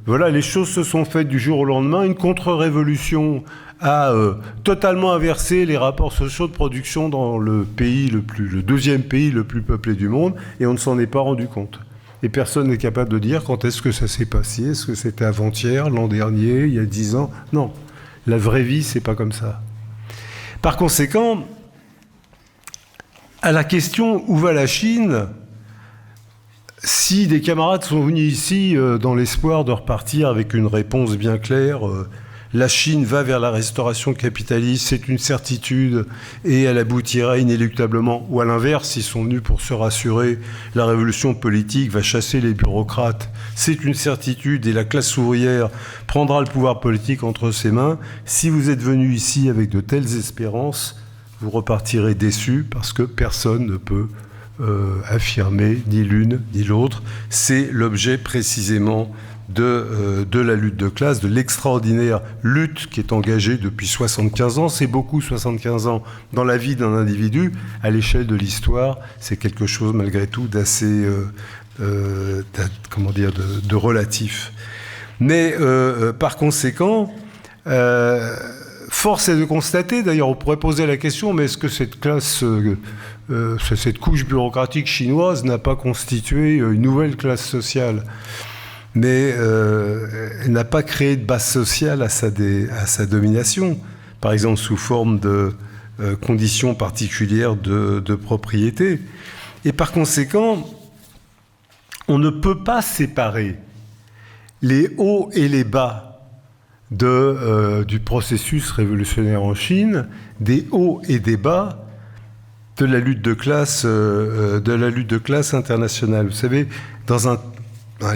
voilà, les choses se sont faites du jour au lendemain. Une contre-révolution a totalement inversé les rapports sociaux de production dans le deuxième pays le plus peuplé du monde, et on ne s'en est pas rendu compte. Et personne n'est capable de dire quand est-ce que ça s'est passé. Est-ce que c'était avant-hier, l'an dernier, il y a 10 ans ? Non. La vraie vie, c'est pas comme ça. Par conséquent, à la question où va la Chine, si des camarades sont venus ici dans l'espoir de repartir avec une réponse bien claire, la Chine va vers la restauration capitaliste, c'est une certitude, et elle aboutira inéluctablement. Ou à l'inverse, s'ils sont venus pour se rassurer, la révolution politique va chasser les bureaucrates, c'est une certitude, et la classe ouvrière prendra le pouvoir politique entre ses mains. Si vous êtes venus ici avec de telles espérances, vous repartirez déçus, parce que personne ne peut affirmer ni l'une ni l'autre. C'est l'objet précisément de la lutte de classe, de l'extraordinaire lutte qui est engagée depuis 75 ans. C'est beaucoup, 75 ans, dans la vie d'un individu. À l'échelle de l'histoire, c'est quelque chose malgré tout d'assez, de relatif. Mais par conséquent, force est de constater, d'ailleurs on pourrait poser la question, mais est-ce que cette classe, cette couche bureaucratique chinoise n'a pas constitué une nouvelle classe sociale ? Mais elle n'a pas créé de base sociale à sa domination, par exemple sous forme de conditions particulières de propriété. Et par conséquent, on ne peut pas séparer les hauts et les bas du processus révolutionnaire en Chine, des hauts et des bas de la lutte de classe internationale. Vous savez, dans un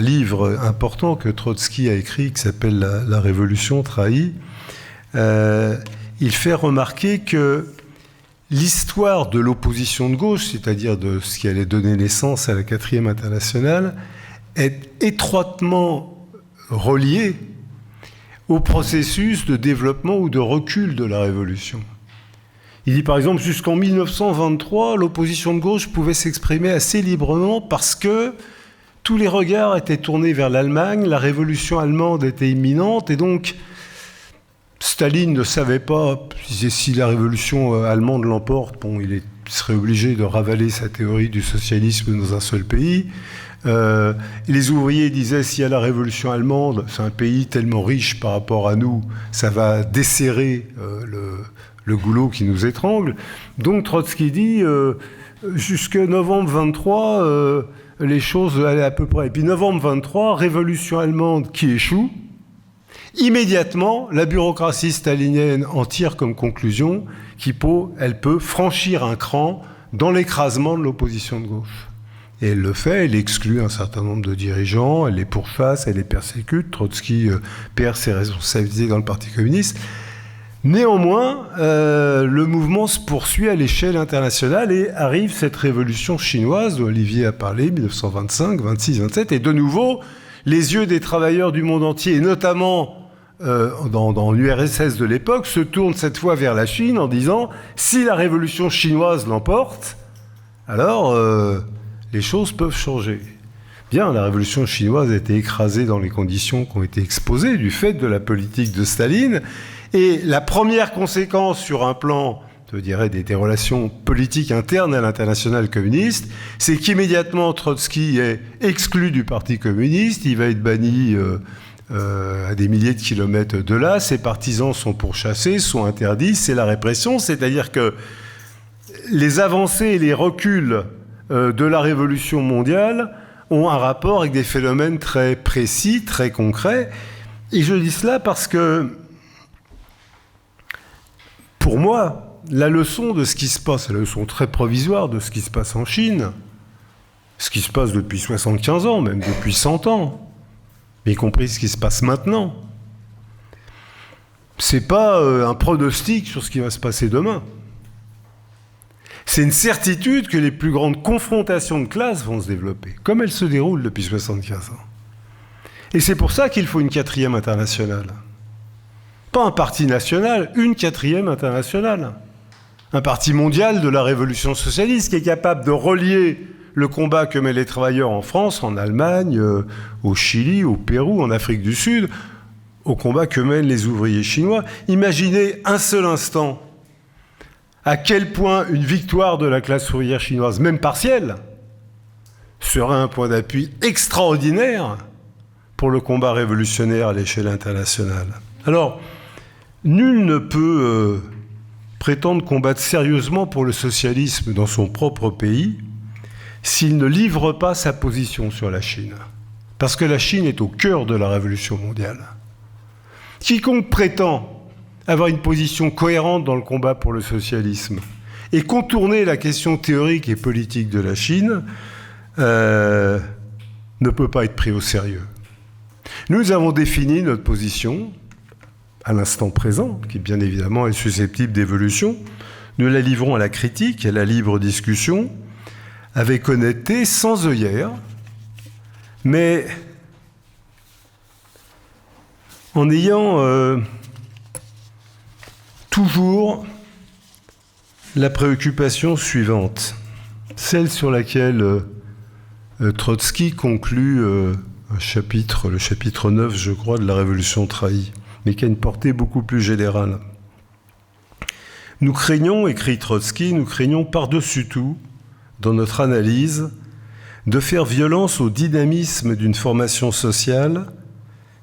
livre important que Trotsky a écrit, qui s'appelle La Révolution trahie, il fait remarquer que l'histoire de l'opposition de gauche, c'est-à-dire de ce qui allait donner naissance à la 4e internationale, est étroitement reliée au processus de développement ou de recul de la Révolution. Il dit par exemple, jusqu'en 1923, l'opposition de gauche pouvait s'exprimer assez librement parce que tous les regards étaient tournés vers l'Allemagne, la révolution allemande était imminente, et donc Staline ne savait pas si la révolution allemande l'emporte. Bon, il serait obligé de ravaler sa théorie du socialisme dans un seul pays. Les ouvriers disaient, s'il y a la révolution allemande, c'est un pays tellement riche par rapport à nous, ça va desserrer le goulot qui nous étrangle. Donc Trotsky dit, jusqu'à novembre 23, les choses allaient à peu près. Et puis novembre 23, révolution allemande qui échoue. Immédiatement, la bureaucratie stalinienne en tire comme conclusion qu'elle peut franchir un cran dans l'écrasement de l'opposition de gauche. Et elle le fait, elle exclut un certain nombre de dirigeants, elle les pourchasse, elle les persécute. Trotsky perd ses responsabilités dans le Parti communiste. Néanmoins, le mouvement se poursuit à l'échelle internationale et arrive cette révolution chinoise dont Olivier a parlé, 1925, 26, 27, et de nouveau, les yeux des travailleurs du monde entier, et notamment dans l'URSS de l'époque, se tournent cette fois vers la Chine en disant « si la révolution chinoise l'emporte, alors les choses peuvent changer ». Bien, la révolution chinoise a été écrasée dans les conditions qui ont été exposées du fait de la politique de Staline. Et la première conséquence sur un plan, je dirais, des relations politiques internes à l'internationale communiste, c'est qu'immédiatement Trotsky est exclu du Parti communiste, il va être banni à des milliers de kilomètres de là, ses partisans sont pourchassés, sont interdits, c'est la répression, c'est-à-dire que les avancées et les reculs de la révolution mondiale ont un rapport avec des phénomènes très précis, très concrets. Et je dis cela parce que, pour moi, la leçon de ce qui se passe, la leçon très provisoire de ce qui se passe en Chine, ce qui se passe depuis 75 ans, même depuis 100 ans, y compris ce qui se passe maintenant, c'est pas un pronostic sur ce qui va se passer demain. C'est une certitude que les plus grandes confrontations de classes vont se développer, comme elles se déroulent depuis 75 ans. Et c'est pour ça qu'il faut une 4e internationale. Pas un parti national, une 4e internationale. Un parti mondial de la révolution socialiste qui est capable de relier le combat que mènent les travailleurs en France, en Allemagne, au Chili, au Pérou, en Afrique du Sud, au combat que mènent les ouvriers chinois. Imaginez un seul instant à quel point une victoire de la classe ouvrière chinoise, même partielle, serait un point d'appui extraordinaire pour le combat révolutionnaire à l'échelle internationale. Alors, nul ne peut prétendre combattre sérieusement pour le socialisme dans son propre pays s'il ne livre pas sa position sur la Chine. Parce que la Chine est au cœur de la révolution mondiale. Quiconque prétend avoir une position cohérente dans le combat pour le socialisme et contourner la question théorique et politique de la Chine ne peut pas être pris au sérieux. Nous avons défini notre position à l'instant présent, qui bien évidemment est susceptible d'évolution. Nous la livrons à la critique, à la libre discussion, avec honnêteté, sans œillères, mais en ayant toujours la préoccupation suivante, celle sur laquelle Trotsky conclut un chapitre, le chapitre 9, je crois, de la Révolution trahie, mais qui a une portée beaucoup plus générale. Nous craignons, écrit Trotsky, nous craignons par-dessus tout, dans notre analyse, de faire violence au dynamisme d'une formation sociale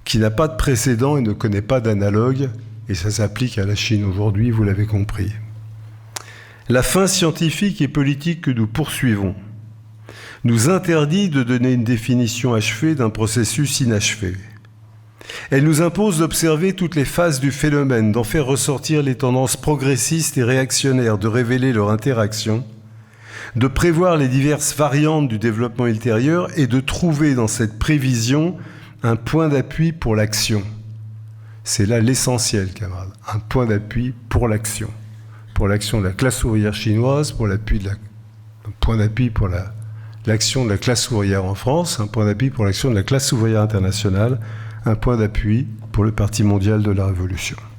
qui n'a pas de précédent et ne connaît pas d'analogue, et ça s'applique à la Chine aujourd'hui, vous l'avez compris. La fin scientifique et politique que nous poursuivons nous interdit de donner une définition achevée d'un processus inachevé. Elle nous impose d'observer toutes les phases du phénomène, d'en faire ressortir les tendances progressistes et réactionnaires, de révéler leur interaction, de prévoir les diverses variantes du développement ultérieur et de trouver dans cette prévision un point d'appui pour l'action. C'est là l'essentiel, camarades, un point d'appui pour l'action de la classe ouvrière chinoise, un point d'appui pour l'action de la classe ouvrière en France, un point d'appui pour l'action de la classe ouvrière internationale, un point d'appui pour le Parti mondial de la Révolution.